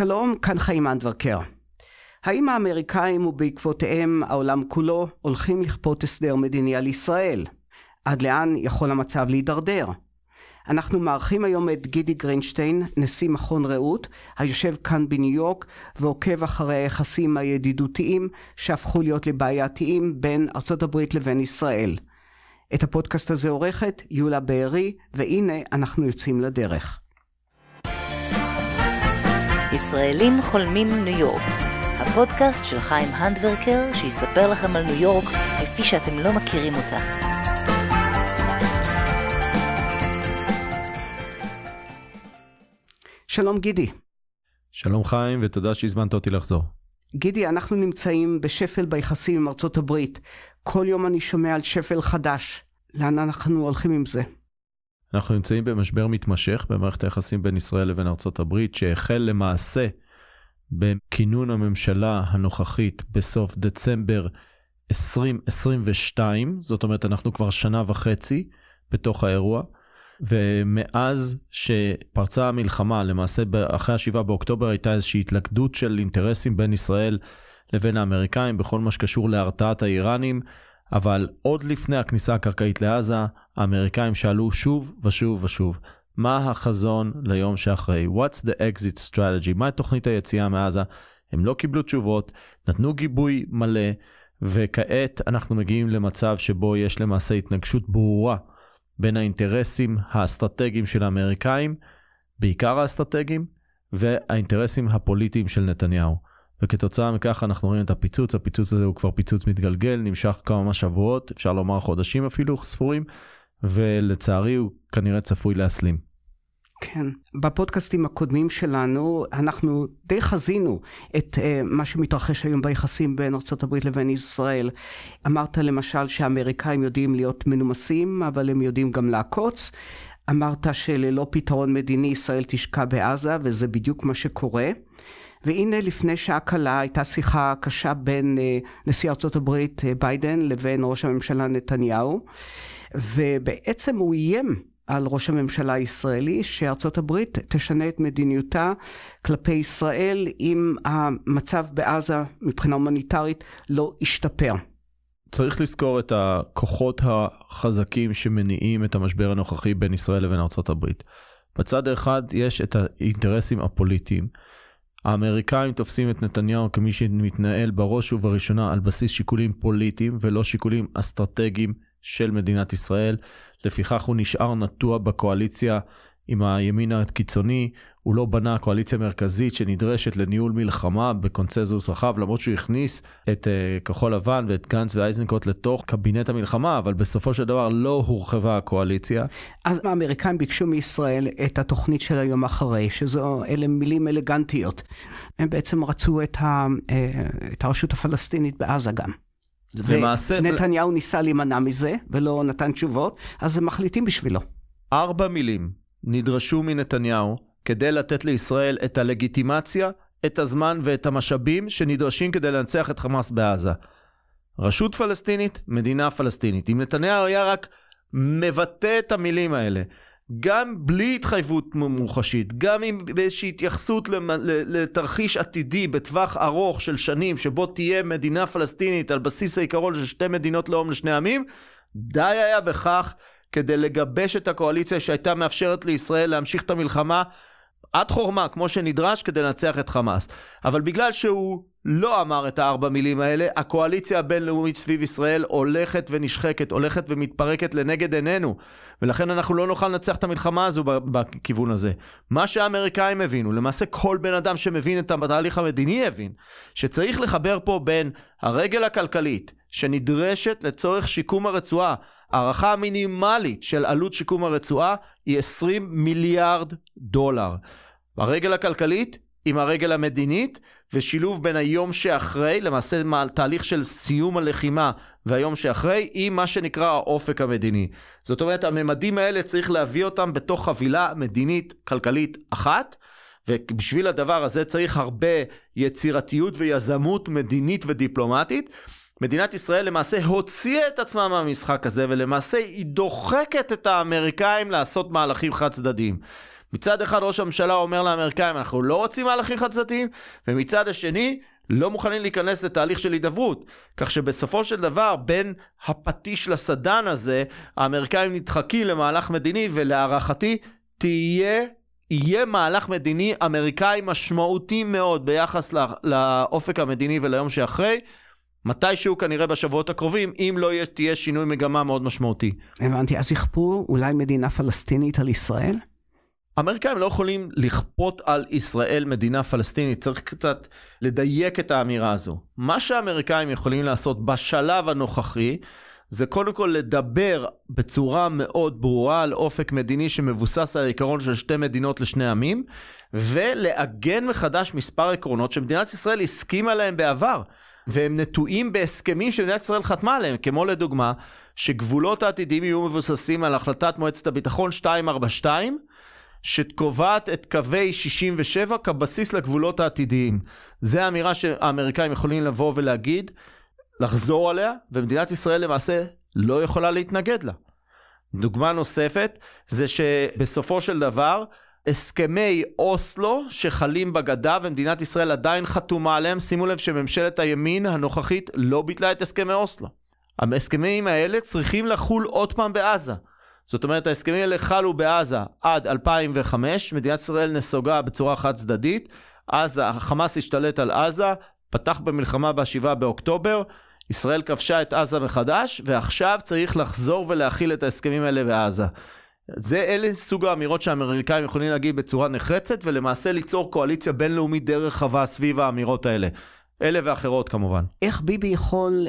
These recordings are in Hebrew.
שלום, כאן חיים אנדברקר. האם האמריקאים ובעקבותיהם העולם כולו הולכים לכפות הסדר מדיני על ישראל? עד לאן יכול המצב להידרדר? אנחנו מארחים היום את גידי גרינשטיין, נשיא מכון רעות, היושב כאן בניו יורק ועוקב אחרי היחסים הידידותיים שהפכו להיות לבעייתיים בין ארצות הברית לבין ישראל. את הפודקאסט הזה עורכת יולה בארי, והנה אנחנו יוצאים לדרך. ישראלים חולמים ניו יורק, הפודקאסט של חיים הנדברקר שיספר לכם על ניו יורק כפי שאתם לא מכירים אותה. שלום גידי. שלום חיים, ותודה שהזמנת אותי לחזור. גידי, אנחנו נמצאים בשפל ביחסים עם ארצות הברית. כל יום אני שומע על שפל חדש. לאן אנחנו הולכים עם זה? אנחנו נמצאים במשבר מתמשך במערכת היחסים בין ישראל לבין ארצות הברית, שהחל למעשה בכינון הממשלה הנוכחית בסוף דצמבר 2022, זאת אומרת אנחנו כבר שנה וחצי בתוך האירוע, ומאז שפרצה המלחמה, למעשה אחרי ה7 באוקטובר הייתה איזושהי התלכדות של אינטרסים בין ישראל לבין האמריקאים בכל מה שקשור להרתעת האיראנים, אבל עוד לפני הכניסה הקרקעית לעזה, האמריקאים שאלו שוב ושוב ושוב, מה החזון ליום שאחרי? What's the exit strategy? מה תוכנית היציאה מעזה? הם לא קיבלו תשובות, נתנו גיבוי מלא, וכעת אנחנו מגיעים למצב שבו יש למעשה התנגשות ברורה בין האינטרסים האסטרטגיים של האמריקאים, בעיקר האסטרטגיים, והאינטרסים הפוליטיים של נתניהו. וכתוצאה מכך אנחנו רואים את הפיצוץ, הפיצוץ הזה הוא כבר פיצוץ מתגלגל, נמשך כמה שבועות, אפשר לומר חודשים אפילו ספורים, ולצערי הוא כנראה צפוי להסלים. כן, בפודקאסטים הקודמים שלנו אנחנו די חזינו את מה שמתרחש היום ביחסים בין ארצות הברית לבין ישראל. אמרת למשל שהאמריקאים יודעים להיות מנומסים, אבל הם יודעים גם לעקוץ. אמרת שללא פתרון מדיני ישראל תשקע בעזה, וזה בדיוק מה שקורה. והנה לפני שעה קלה הייתה שיחה קשה בין נשיא ארצות הברית ביידן לבין ראש הממשלה נתניהו, ובעצם הוא איים על ראש הממשלה הישראלי שארצות הברית תשנה את מדיניותה כלפי ישראל אם המצב בעזה מבחינה הומניטרית לא ישתפר. צריך לזכור את הכוחות החזקים שמניעים את המשבר הנוכחי בין ישראל לבין ארצות הברית. בצד אחד יש את האינטרסים הפוליטיים. האמריקאים תופסים את נתניהו כמי שמתנהל בראש ובראשונה על בסיס שיקולים פוליטיים ולא שיקולים אסטרטגיים של מדינת ישראל. לפיכך הוא נשאר נטוע בקואליציה עם הימין הקיצוני, הוא לא בנה קואליציה מרכזית שנדרשת לניהול מלחמה בקונצנזוס רחב, למרות שהוא הכניס את כחול לבן ואת גנץ ואיזנקוט לתוך קבינט המלחמה, אבל בסופו של דבר לא הורחבה הקואליציה. אז האמריקאים ביקשו מישראל את התוכנית של היום אחרי, אלה מילים אלגנטיות. הם בעצם רצו את הרשות הפלסטינית בעזה גם. ונתניהו ניסה להימנע מזה ולא נתן תשובות, אז הם מחליטים בשבילו. 4 מילים נדרשו מנתניהו כדי לתת לישראל את הלגיטימציה, את הזמן ואת המשאבים שנדרשים כדי לנצח את חמאס בעזה. רשות פלסטינית, מדינה פלסטינית. אם נתניהו היה רק מבטא את המילים האלה, גם בלי התחייבות מוחשית, גם עם באיזושהי התייחסות לתרחיש עתידי בטווח ארוך של שנים, שבו תהיה מדינה פלסטינית על בסיס העיקרון של 2 מדינות לאום לשני עמים, די היה בכך כדי לגבש את הקואליציה שהייתה מאפשרת לישראל להמשיך את המלחמה עד חורמה, כמו שנדרש, כדי לנצח את חמאס. אבל בגלל שהוא לא אמר את 4 מילים האלה, הקואליציה הבינלאומית סביב ישראל הולכת ונשחקת, הולכת ומתפרקת לנגד עינינו, ולכן אנחנו לא נוכל לנצח את המלחמה הזו בכיוון הזה. מה שהאמריקאים הבינו, למעשה כל בן אדם שמבין את התהליך המדיני הבין, שצריך לחבר פה בין הרגל הכלכלית, שנדרשת לצורך שיקום הרצועה, הערכה המינימלית של עלות שיקום הרצועה היא $20 מיליארד. הרגל הכלכלית עם הרגל המדינית, ושילוב בין היום שאחרי, למעשה תהליך של סיום הלחימה והיום שאחרי, עם מה שנקרא האופק המדיני. זאת אומרת, הממדים האלה צריך להביא אותם בתוך חבילה מדינית כלכלית אחת, ובשביל הדבר הזה צריך הרבה יצירתיות ויזמות מדינית ודיפלומטית. מדינת ישראל למעשה הוציאה את עצמה מהמשחק הזה, ולמעשה היא דוחקת את האמריקאים לעשות מהלכים חד צדדיים. מצד אחד ראש הממשלה אומר לאמריקאים, אנחנו לא רוצים מהלכים חד-צדדיים, ומצד השני לא מוכנים להיכנס לתהליך של הידברות. כך שבסופו של דבר, בין הפטיש לסדן הזה, האמריקאים נדחקים למהלך מדיני, ולהערכתי יהיה מהלך מדיני אמריקאי משמעותי מאוד ביחס לאופק המדיני וליום שאחרי, מתישהו כנראה בשבועות הקרובים, אם לא תהיה שינוי מגמה מאוד משמעותי. הבנתי, אז יכפו אולי מדינה פלסטינית על ישראל? האמריקאים לא יכולים לכפות על ישראל מדינה פלסטינית, צריך קצת לדייק את האמירה הזו. מה שהאמריקאים יכולים לעשות בשלב הנוכחי, זה קודם כל לדבר בצורה מאוד ברורה על אופק מדיני שמבוסס על העיקרון של שתי מדינות לשני עמים, ולעגן מחדש מספר עקרונות שמדינת ישראל הסכימה עליהם בעבר, והם נטועים בהסכמים שמדינת ישראל חתמה עליהם, כמו לדוגמה, שגבולות העתידיים יהיו מבוססים על החלטת מועצת הביטחון 242, שקובעת את קווי 67 כבסיס לגבולות העתידיים. זה האמירה שהאמריקאים יכולים לבוא ולהגיד, לחזור עליה, ומדינת ישראל למעשה לא יכולה להתנגד לה. דוגמה נוספת, זה שבסופו של דבר, הסכמי אוסלו שחלים בגדה, ומדינת ישראל עדיין חתומה עליהם, שימו לב שממשלת הימין הנוכחית לא ביטלה את הסכמי אוסלו. ההסכמים האלה צריכים לחול עוד פעם בעזה. זאת אומרת, ההסכמים האלה חלו בעזה עד 2005, מדינת ישראל נסוגה בצורה חד צדדית, החמאס השתלט על עזה, פתח במלחמה ב7 באוקטובר, ישראל כבשה את עזה מחדש, ועכשיו צריך לחזור ולהכיל את ההסכמים האלה בעזה. אלה סוג האמירות שהאמריקאים יכולים להגיד בצורה נחרצת, ולמעשה ליצור קואליציה בינלאומית דרך רחבה סביב האמירות האלה. אלה ואחרות כמובן. איך ביבי יכול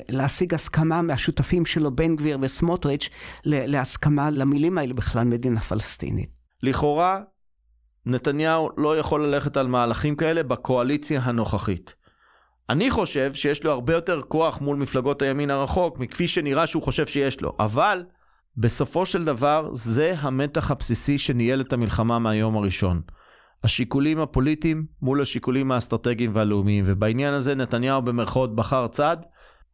להשיג הסכמה מהשותפים שלו, בן גביר וסמוטריץ', להסכמה למילים האלה בכלל מדינה פלסטינית? לכאורה, נתניהו לא יכול ללכת על מהלכים כאלה בקואליציה הנוכחית. אני חושב שיש לו הרבה יותר כוח מול מפלגות הימין הרחוק, מכפי שנראה שהוא חושב שיש לו. אבל בסופו של דבר, זה המתח הבסיסי שניהל את המלחמה מהיום הראשון. השיקולים הפוליטיים מול השיקולים האסטרטגיים והלאומיים, ובעניין הזה נתניהו במרכאות בחר צד,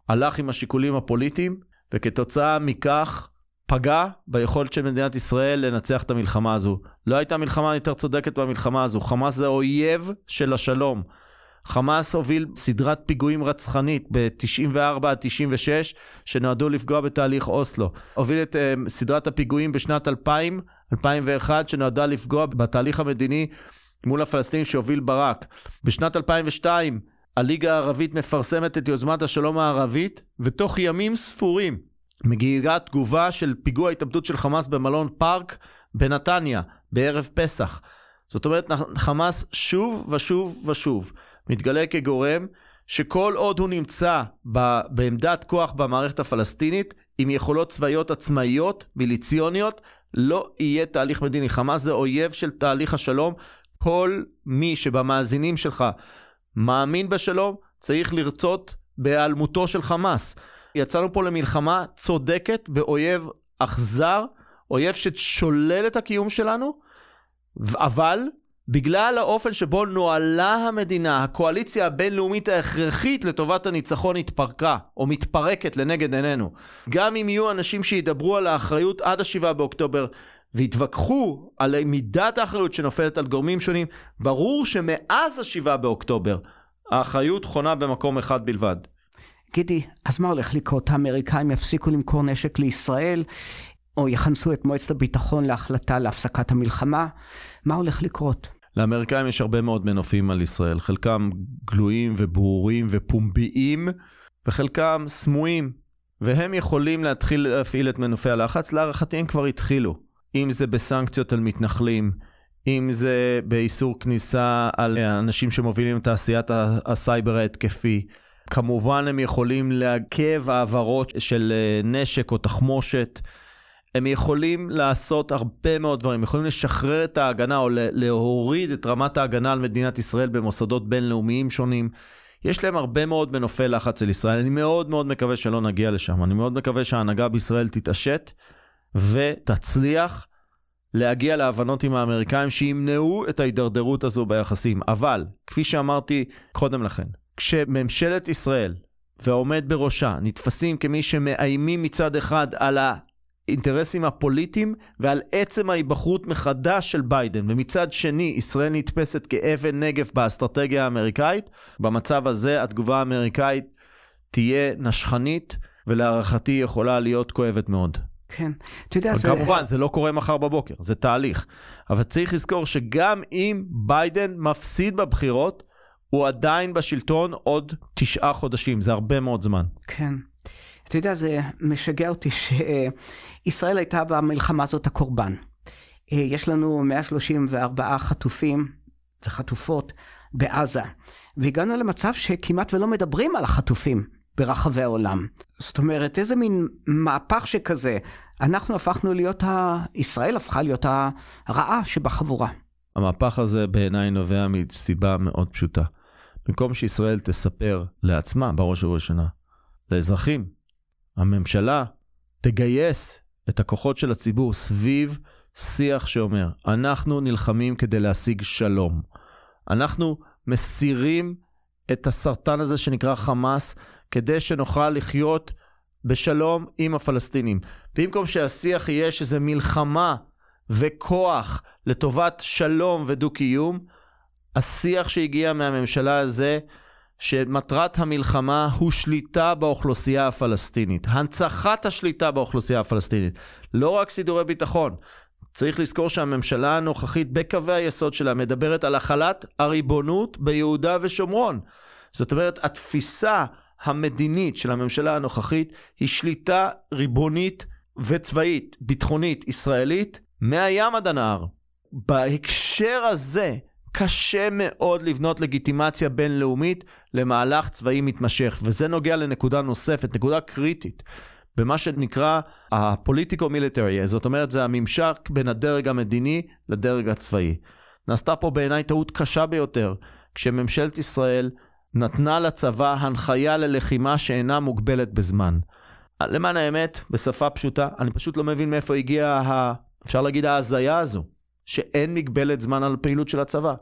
הלך עם השיקולים הפוליטיים, וכתוצאה מכך פגע ביכולת של מדינת ישראל לנצח את המלחמה הזו. לא הייתה מלחמה יותר צודקת במלחמה הזו. חמאס זה אויב של השלום. חמאס הוביל סדרת פיגועים רצחנית ב-94 עד 96, שנועדו לפגוע בתהליך אוסלו. הוביל את סדרת הפיגועים בשנת 2000, 2001, שנועדה לפגוע בתהליך המדיני מול הפלסטינים שהוביל ברק. בשנת 2002, הליגה הערבית מפרסמת את יוזמת השלום הערבית, ותוך ימים ספורים מגיעה תגובה של פיגוע התאבדות של חמאס במלון פארק בנתניה, בערב פסח. זאת אומרת, חמאס שוב ושוב ושוב מתגלה כגורם שכל עוד הוא נמצא בעמדת כוח במערכת הפלסטינית, עם יכולות צבאיות עצמאיות, מיליציוניות, לא יהיה תהליך מדיני. חמאס זה אויב של תהליך השלום. כל מי שבמאזינים שלך מאמין בשלום, צריך לרצות בהיעלמותו של חמאס. יצאנו פה למלחמה צודקת באויב אכזר, אויב ששולל את הקיום שלנו, אבל בגלל האופן שבו נועלה המדינה, הקואליציה הבינלאומית ההכרחית לטובת הניצחון התפרקה, או מתפרקת לנגד עינינו. גם אם יהיו אנשים שידברו על האחריות עד 7 באוקטובר, והתווכחו על מידת האחריות שנופלת על גורמים שונים, ברור שמאז 7 באוקטובר, האחריות חונה במקום אחד בלבד. גידי, אז מה הולך לקרות? האמריקאים יפסיקו למכור נשק לישראל, או יכנסו את מועצת הביטחון להחלטה להפסקת המלחמה? מה הולך לקרות? לאמריקאים יש הרבה מאוד מנופים על ישראל, חלקם גלויים וברורים ופומביים, וחלקם סמויים, והם יכולים להתחיל להפעיל את מנופי הלחץ. להערכתי הם כבר התחילו, אם זה בסנקציות על מתנחלים, אם זה באיסור כניסה על אנשים שמובילים את תעשיית הסייבר ההתקפי. כמובן הם יכולים לעכב העברות של נשק או תחמושת, הם יכולים לעשות הרבה מאוד דברים, יכולים לשחרר את ההגנה או להוריד את רמת ההגנה על מדינת ישראל במוסדות בינלאומיים שונים. יש להם הרבה מאוד מנופי לחץ על ישראל. אני מאוד מאוד מקווה שלא נגיע לשם. אני מאוד מקווה שההנהגה בישראל תתעשת ותצליח להגיע להבנות עם האמריקאים שימנעו את ההידרדרות הזו ביחסים. אבל, כפי שאמרתי קודם לכן, כשממשלת ישראל והעומד בראשה נתפסים כמי שמאיימים מצד אחד על האינטרסים הפוליטיים ועל עצם ההיבחרות מחדש של ביידן. ומצד שני, ישראל נתפסת כאבן נגף באסטרטגיה האמריקאית. במצב הזה התגובה האמריקאית תהיה נשכנית, ולהערכתי יכולה להיות כואבת מאוד. כן, אתה יודע, כמובן, זה לא קורה מחר בבוקר, זה תהליך. אבל צריך לזכור שגם אם ביידן מפסיד בבחירות, הוא עדיין בשלטון עוד 9 חודשים, זה הרבה מאוד זמן. כן. אתה יודע, זה משגע אותי שישראל הייתה במלחמה הזאת הקורבן. יש לנו 134 חטופים וחטופות בעזה, והגענו למצב שכמעט ולא מדברים על החטופים ברחבי העולם. זאת אומרת, איזה מין מהפך שכזה. אנחנו הפכנו להיות, ישראל הפכה להיות הרעה שבחבורה. המהפך הזה בעיניי נובע מסיבה מאוד פשוטה. במקום שישראל תספר לעצמה, בראש ובראשונה, לאזרחים, הממשלה תגייס את הכוחות של הציבור סביב שיח שאומר, אנחנו נלחמים כדי להשיג שלום. אנחנו מסירים את הסרטן הזה שנקרא חמאס, כדי שנוכל לחיות בשלום עם הפלסטינים. במקום שהשיח יהיה שזה מלחמה וכוח לטובת שלום ודו-קיום, השיח שהגיע מהממשלה הזה, שמטרת המלחמה הוא שליטה באוכלוסייה הפלסטינית. הנצחת השליטה באוכלוסייה הפלסטינית. לא רק סידורי ביטחון. צריך לזכור שהממשלה הנוכחית בקווי היסוד שלה מדברת על החלת הריבונות ביהודה ושומרון. זאת אומרת, התפיסה המדינית של הממשלה הנוכחית היא שליטה ריבונית וצבאית, ביטחונית, ישראלית, מהים עד הנהר. בהקשר הזה, קשה מאוד לבנות לגיטימציה בינלאומית למהלך צבאי מתמשך, וזה נוגע לנקודה נוספת, נקודה קריטית, במה שנקרא הפוליטיקו-מיליטרי, זאת אומרת, זה הממשק בין הדרג המדיני לדרג הצבאי. נעשתה פה בעיניי טעות קשה ביותר, כשממשלת ישראל נתנה לצבא הנחיה ללחימה שאינה מוגבלת בזמן. למען האמת, בשפה פשוטה, אני פשוט לא מבין מאיפה הגיעה, אפשר להגיד, ההזיה הזו, שאין מגבלת זמן על הפעילות של הצבא.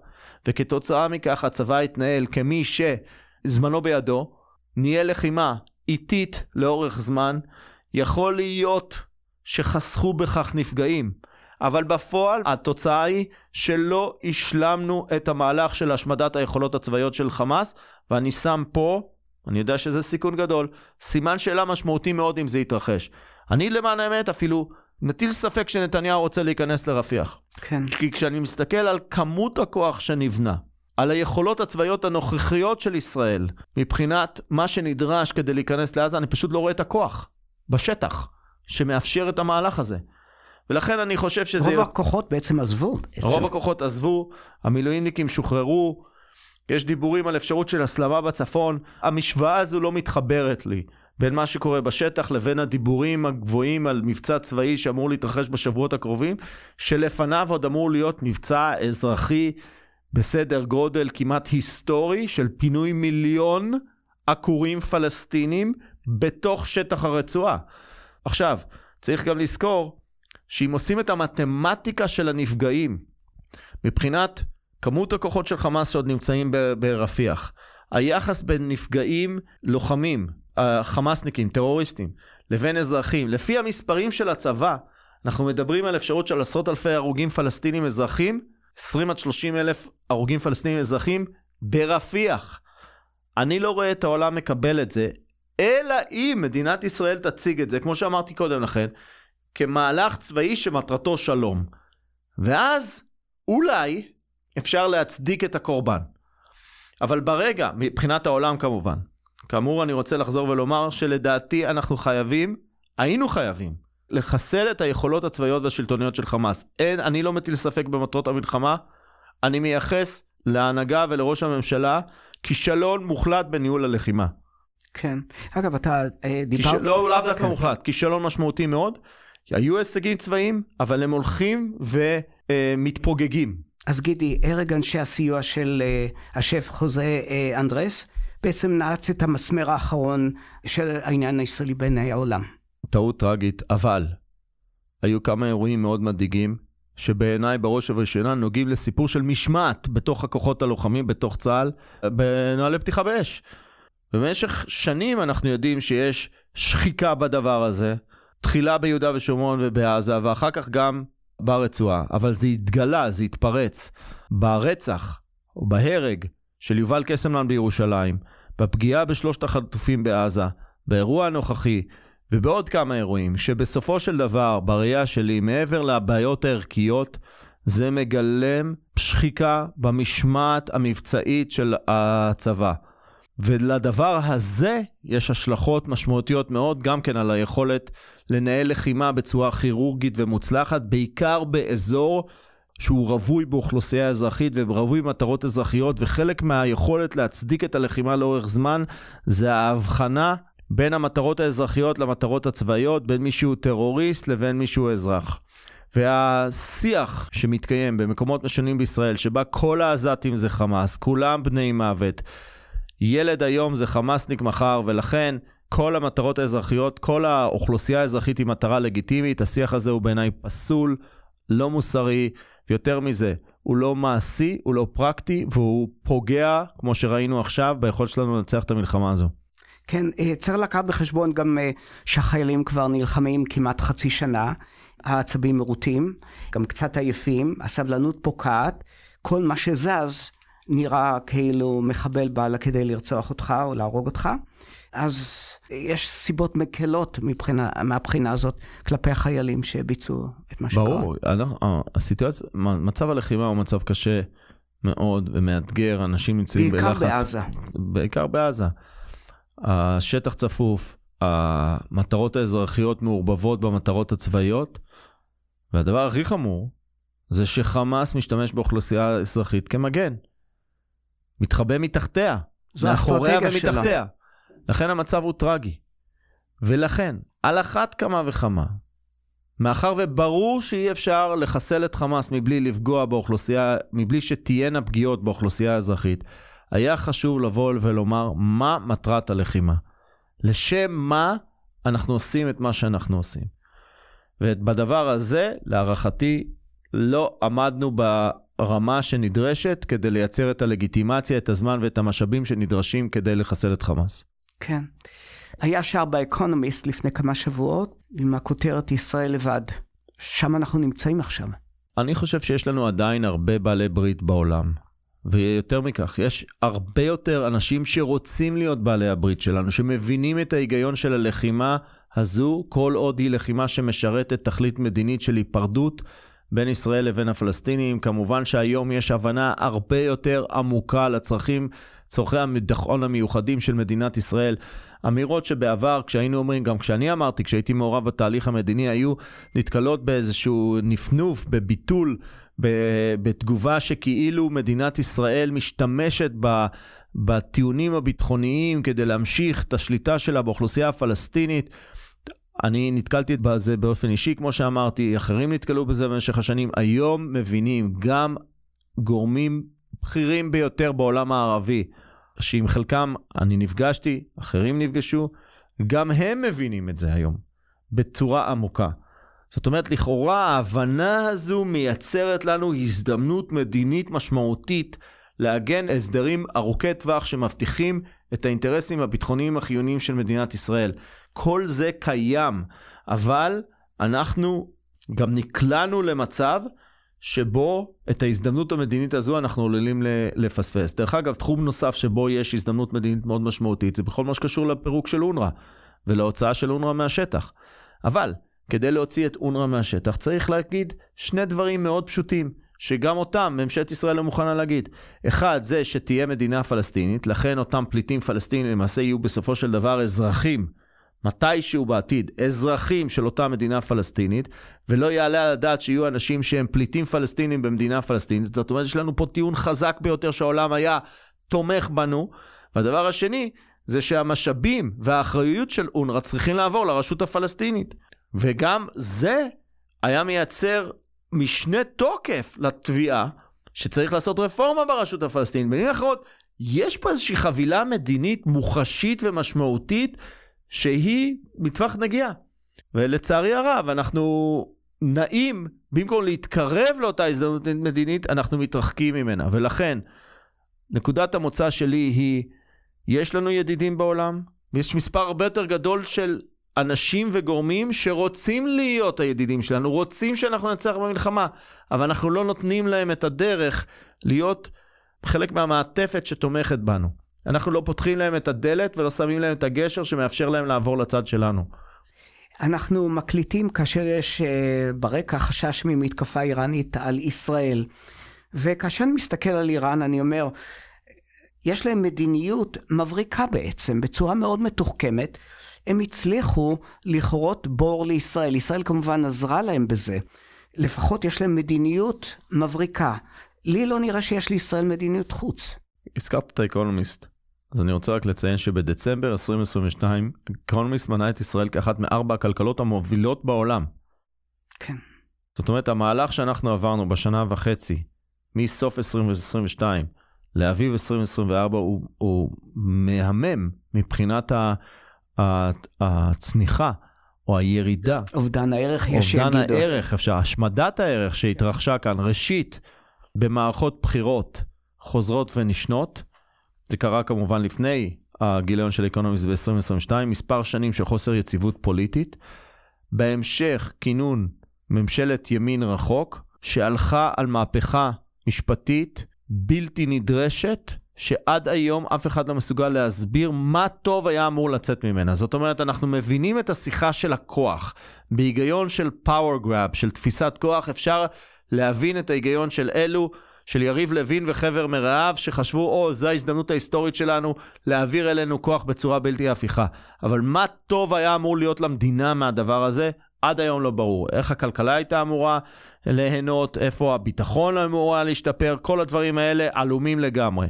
וכתוצאה מכך הצבא התנהל כמי שזמנו בידו, נהיה לחימה איטית לאורך זמן, יכול להיות שחסכו בכך נפגעים. אבל בפועל התוצאה היא שלא השלמנו את המהלך של השמדת היכולות הצבאיות של חמאס, ואני שם פה, אני יודע שזה סיכון גדול, סימן שאלה משמעותי מאוד אם זה יתרחש. אני למען האמת אפילו נטיל ספק שנתניהו רוצה להיכנס לרפיח. כן. כי כשאני מסתכל על כמות הכוח שנבנה, על היכולות הצבאיות הנוכחיות של ישראל, מבחינת מה שנדרש כדי להיכנס לעזה, אני פשוט לא רואה את הכוח בשטח שמאפשר את המהלך הזה. ולכן אני חושב שזה... רוב הכוחות בעצם עזבו. רוב הכוחות עזבו, המילואימניקים שוחררו, יש דיבורים על אפשרות של הסלמה בצפון, המשוואה הזו לא מתחברת לי, בין מה שקורה בשטח לבין הדיבורים הגבוהים על מבצע צבאי שאמור להתרחש בשבועות הקרובים, שלפניו עוד אמור להיות מבצע אזרחי בסדר גודל כמעט היסטורי, של פינוי 1,000,000 עקורים פלסטינים בתוך שטח הרצועה. עכשיו, צריך גם לזכור, שאם עושים את המתמטיקה של הנפגעים, מבחינת כמות הכוחות של חמאס שעוד נמצאים ברפיח, היחס בין נפגעים לוחמים, חמאסניקים, טרוריסטים, לבין אזרחים, לפי המספרים של הצבא, אנחנו מדברים על אפשרות של 10,000 הרוגים פלסטינים אזרחים, 20,000-30,000 הרוגים פלסטינים אזרחים ברפיח. אני לא רואה את העולם מקבל את זה, אלא אם מדינת ישראל תציג את זה, כמו שאמרתי קודם לכן, כמהלך צבאי שמטרתו שלום. ואז אולי אפשר להצדיק את הקורבן. אבל ברגע, מבחינת העולם כמובן, כאמור אני רוצה לחזור ולומר שלדעתי אנחנו היינו חייבים, לחסל את היכולות הצבאיות והשלטוניות של חמאס. אני לא מטיל ספק במטרות המלחמה, אני מייחס להנהגה ולראש הממשלה כישלון מוחלט בניהול הלחימה. כן. אגב, אתה דיבר... לא דווקא מוחלט, כישלון משמעותי מאוד. היו הישגים צבאיים, אבל הם הולכים ומתפוגגים. אז גידי, הרג אנשי הסיוע של השף חוזה אנדרס, בעצם נעץ את המסמר האחרון של העניין הישראלי בעיני העולם. טעות טרגית, אבל היו כמה אירועים מאוד מדאיגים, שבעיניי בראש ובראשונה נוגעים לסיפור של משמעת בתוך הכוחות הלוחמים, בתוך צה"ל, בנוהלי פתיחה באש. במשך שנים אנחנו יודעים שיש שחיקה בדבר הזה, תחילה ביהודה ושומרון ובעזה, ואחר כך גם ברצועה. אבל זה התגלה, זה התפרץ. ברצח או בהרג של יובל קסמלן בירושלים, בפגיעה בשלושת החטופים בעזה, באירוע הנוכחי, ובעוד כמה אירועים, שבסופו של דבר, בראייה שלי, מעבר לבעיות הערכיות, זה מגלם שחיקה במשמעת המבצעית של הצבא. ולדבר הזה יש השלכות משמעותיות מאוד גם כן על היכולת לנהל לחימה בצורה כירורגית ומוצלחת, בעיקר באזור שהוא רווי באוכלוסייה אזרחית ורווי מטרות אזרחיות, וחלק מהיכולת להצדיק את הלחימה לאורך זמן זה ההבחנה בין המטרות האזרחיות למטרות הצבאיות, בין מישהו טרוריסט לבין מישהו אזרח. והשיח שמתקיים במקומות משונים בישראל, שבה כל העזתים זה חמאס, כולם בני מוות, ילד היום זה חמאסניק מחר, ולכן כל המטרות האזרחיות, כל האוכלוסייה האזרחית היא מטרה לגיטימית. השיח הזה הוא בעיניי פסול, לא מוסרי, ויותר מזה, הוא לא מעשי, הוא לא פרקטי, והוא פוגע, כמו שראינו עכשיו, ביכולת שלנו לנצח את המלחמה הזו. כן, צריך לקחת בחשבון גם שהחיילים כבר נלחמים כמעט חצי שנה, העצבים מרוטים, גם קצת עייפים, הסבלנות פוקעת, כל מה שזז נראה כאילו מחבל בא לה כדי לרצוח אותך או להרוג אותך, אז יש סיבות מקלות מהבחינה הזאת כלפי החיילים שביצעו את מה שקרה. ברור, הסיטואציה, מצב הלחימה הוא מצב קשה מאוד ומאתגר, אנשים נמצאים בלחץ. בעיקר בעזה. בעיקר בעזה. השטח צפוף, המטרות האזרחיות מעורבבות במטרות הצבאיות, והדבר הכי חמור זה שחמאס משתמש באוכלוסייה אזרחית כמגן. מתחבא מתחתיה, מאחוריה ומתחתיה. לכן המצב הוא טרגי. ולכן, על אחת כמה וכמה, מאחר וברור שאי אפשר לחסל את חמאס מבלי לפגוע באוכלוסייה, מבלי שתהיינה פגיעות באוכלוסייה האזרחית, היה חשוב לבוא ולומר מה מטרת הלחימה. לשם מה אנחנו עושים את מה שאנחנו עושים. ובדבר הזה, להערכתי, לא עמדנו ברמה שנדרשת כדי לייצר את הלגיטימציה, את הזמן ואת המשאבים שנדרשים כדי לחסל את חמאס. כן. היה שער באקונומיסט לפני כמה שבועות עם הכותרת ישראל לבד. שם אנחנו נמצאים עכשיו. אני חושב שיש לנו עדיין הרבה בעלי ברית בעולם. ויותר מכך, יש הרבה יותר אנשים שרוצים להיות בעלי הברית שלנו, שמבינים את ההיגיון של הלחימה הזו, כל עוד היא לחימה שמשרתת תכלית מדינית של היפרדות בין ישראל לבין הפלסטינים. כמובן שהיום יש הבנה הרבה יותר עמוקה צורכי המדחון המיוחדים של מדינת ישראל. אמירות שבעבר, כשהיינו אומרים, גם כשאני אמרתי, כשהייתי מעורב בתהליך המדיני, היו נתקלות באיזשהו נפנוף, בביטול, בתגובה שכאילו מדינת ישראל משתמשת בטיעונים הביטחוניים כדי להמשיך את השליטה שלה באוכלוסייה הפלסטינית. אני נתקלתי בזה באופן אישי, כמו שאמרתי, אחרים נתקלו בזה במשך השנים. היום מבינים גם גורמים בכירים ביותר בעולם הערבי, שעם חלקם אני נפגשתי, אחרים נפגשו, גם הם מבינים את זה היום, בצורה עמוקה. זאת אומרת, לכאורה ההבנה הזו מייצרת לנו הזדמנות מדינית משמעותית, להגן הסדרים ארוכי טווח שמבטיחים את האינטרסים הביטחוניים החיוניים של מדינת ישראל. כל זה קיים, אבל אנחנו גם נקלענו למצב שבו את ההזדמנות המדינית הזו אנחנו עלולים לפספס. דרך אגב, תחום נוסף שבו יש הזדמנות מדינית מאוד משמעותית, זה בכל מה שקשור לפירוק של אונר"א, ולהוצאה של אונר"א מהשטח. אבל כדי להוציא את אונר"א מהשטח, צריך להגיד שני דברים מאוד פשוטים, שגם אותם ממשלת ישראל לא מוכנה להגיד. אחד, זה שתהיה מדינה פלסטינית, לכן אותם פליטים פלסטינים למעשה יהיו בסופו של דבר אזרחים, מתישהו בעתיד, אזרחים של אותה מדינה פלסטינית, ולא יעלה על הדעת שיהיו אנשים שהם פליטים פלסטינים במדינה פלסטינית. זאת אומרת, יש לנו פה טיעון חזק ביותר שהעולם היה תומך בנו. והדבר השני, זה שהמשאבים והאחריות של אונר"א צריכים לעבור לרשות הפלסטינית. וגם זה היה מייצר משנה תוקף לתביעה, שצריך לעשות רפורמה ברשות הפלסטינית. במילים אחרות, יש פה איזושהי חבילה מדינית מוחשית ומשמעותית, שהיא מטווח נגיעה. ולצערי הרב, אנחנו נעים, במקום להתקרב לאותה הזדמנות מדינית, אנחנו מתרחקים ממנה. ולכן, נקודת המוצא שלי היא, יש לנו ידידים בעולם, ויש מספר הרבה יותר גדול של אנשים וגורמים שרוצים להיות הידידים שלנו, רוצים שאנחנו נצליח במלחמה, אבל אנחנו לא נותנים להם את הדרך להיות חלק מהמעטפת שתומכת בנו. אנחנו לא פותחים להם את הדלת ולא שמים להם את הגשר שמאפשר להם לעבור לצד שלנו. אנחנו מקליטים כאשר יש ברקע חשש ממתקפה איראנית על ישראל. וכאשר אני מסתכל על איראן, אני אומר, יש להם מדיניות מבריקה בעצם, בצורה מאוד מתוחכמת. הם הצליחו לכרות בור לישראל. ישראל כמובן עזרה להם בזה. לפחות יש להם מדיניות מבריקה. לי לא נראה שיש לישראל מדיניות חוץ. הזכרת את האקונומיסט. אז אני רוצה רק לציין שבדצמבר 2022, אקונומיסט מנה את ישראל כאחת מארבע הכלכלות המובילות בעולם. כן. זאת אומרת, המהלך שאנחנו עברנו בשנה וחצי, מסוף 2022 לאביב 2024, הוא מהמם מבחינת הצניחה או הירידה. אובדן הערך יש שיגידו. אובדן הערך, אפשר, השמדת הערך שהתרחשה כאן, ראשית, במערכות בחירות חוזרות ונשנות. זה קרה כמובן לפני הגיליון של אקונומיסט ב-2022, מספר שנים של חוסר יציבות פוליטית. בהמשך כינון ממשלת ימין רחוק, שהלכה על מהפכה משפטית בלתי נדרשת, שעד היום אף אחד לא מסוגל להסביר מה טוב היה אמור לצאת ממנה. זאת אומרת, אנחנו מבינים את השיחה של הכוח. בהיגיון של power grab, של תפיסת כוח, אפשר להבין את ההיגיון של אלו, של יריב לוין וחבר מרעיו, שחשבו, זו ההזדמנות ההיסטורית שלנו, להעביר אלינו כוח בצורה בלתי הפיכה. אבל מה טוב היה אמור להיות למדינה מהדבר הזה? עד היום לא ברור. איך הכלכלה הייתה אמורה ליהנות, איפה הביטחון אמורה להשתפר, כל הדברים האלה עלומים לגמרי.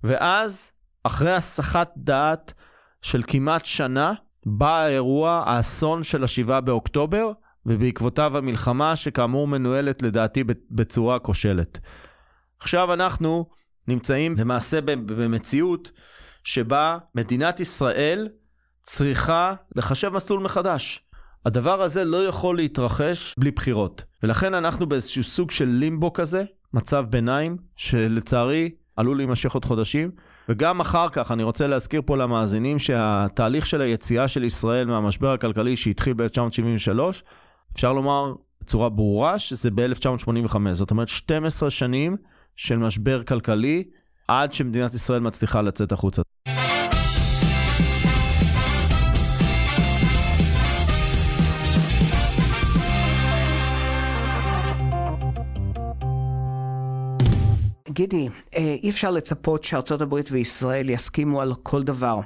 ואז, אחרי הסחת דעת של כמעט שנה, בא האירוע, האסון של 7 באוקטובר, ובעקבותיו המלחמה שכאמור מנוהלת לדעתי בצורה כושלת. עכשיו אנחנו נמצאים למעשה במציאות שבה מדינת ישראל צריכה לחשב מסלול מחדש. הדבר הזה לא יכול להתרחש בלי בחירות. ולכן אנחנו באיזשהו סוג של לימבו כזה, מצב ביניים, שלצערי עלול להימשך עוד חודשים. וגם אחר כך אני רוצה להזכיר פה למאזינים שהתהליך של היציאה של ישראל מהמשבר הכלכלי שהתחיל ב-1973, אפשר לומר בצורה ברורה שזה ב-1985. זאת אומרת 12 שנים של משבר כלכלי עד שמדינת ישראל מצליחה לצאת החוצה. גידי, אי אפשר לצפות שארצות הברית וישראל יסכימו על כל דבר.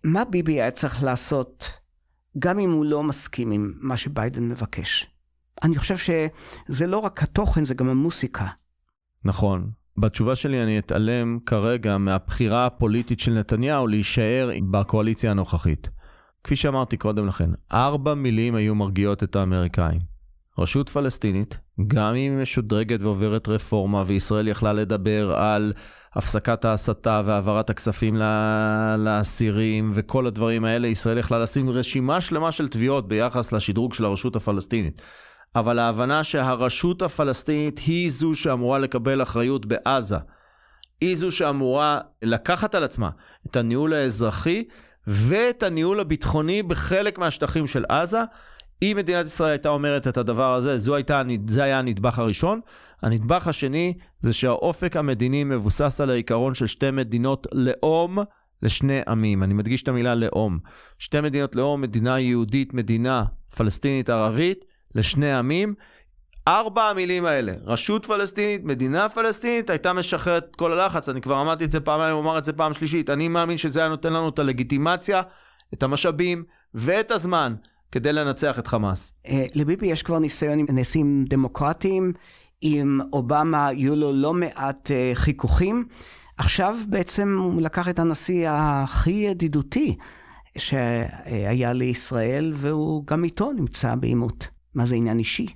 מה ביבי היה צריך לעשות, גם אם הוא לא מסכים עם מה שביידן מבקש? אני חושב שזה לא רק התוכן, זה גם המוסיקה. נכון. בתשובה שלי אני אתעלם כרגע מהבחירה הפוליטית של נתניהו להישאר בקואליציה הנוכחית. כפי שאמרתי קודם לכן, 4 מילים היו מרגיעות את האמריקאים. רשות פלסטינית, גם אם משודרגת ועוברת רפורמה, וישראל יכלה לדבר על הפסקת ההסתה והעברת הכספים לאסירים וכל הדברים האלה, ישראל יכלה לשים רשימה שלמה של תביעות ביחס לשדרוג של הרשות הפלסטינית. אבל ההבנה שהרשות הפלסטינית היא זו שאמורה לקבל אחריות בעזה, היא זו שאמורה לקחת על עצמה את הניהול האזרחי ואת הניהול הביטחוני בחלק מהשטחים של עזה. אם מדינת ישראל הייתה אומרת את הדבר הזה, זה היה הנדבך הראשון. הנדבך השני זה שהאופק המדיני מבוסס על העיקרון של 2 מדינות לאום לשני עמים. אני מדגיש את המילה לאום. 2 מדינות לאום, מדינה יהודית, מדינה פלסטינית ערבית, לשני עמים. 4 המילים האלה, רשות פלסטינית, מדינה פלסטינית, הייתה משחררת כל הלחץ. אני כבר אמרתי את זה פעמיים, אומר את זה פעם שלישית. אני מאמין שזה היה נותן לנו את הלגיטימציה, את המשאבים ואת הזמן כדי לנצח את חמאס. לביבי יש כבר ניסיון עם נשיאים דמוקרטיים, עם אובמה היו לו לא מעט חיכוכים. עכשיו בעצם הוא לקח את הנשיא הכי ידידותי שהיה לישראל, והוא גם איתו נמצא בעימות. מה זה עניין אישי?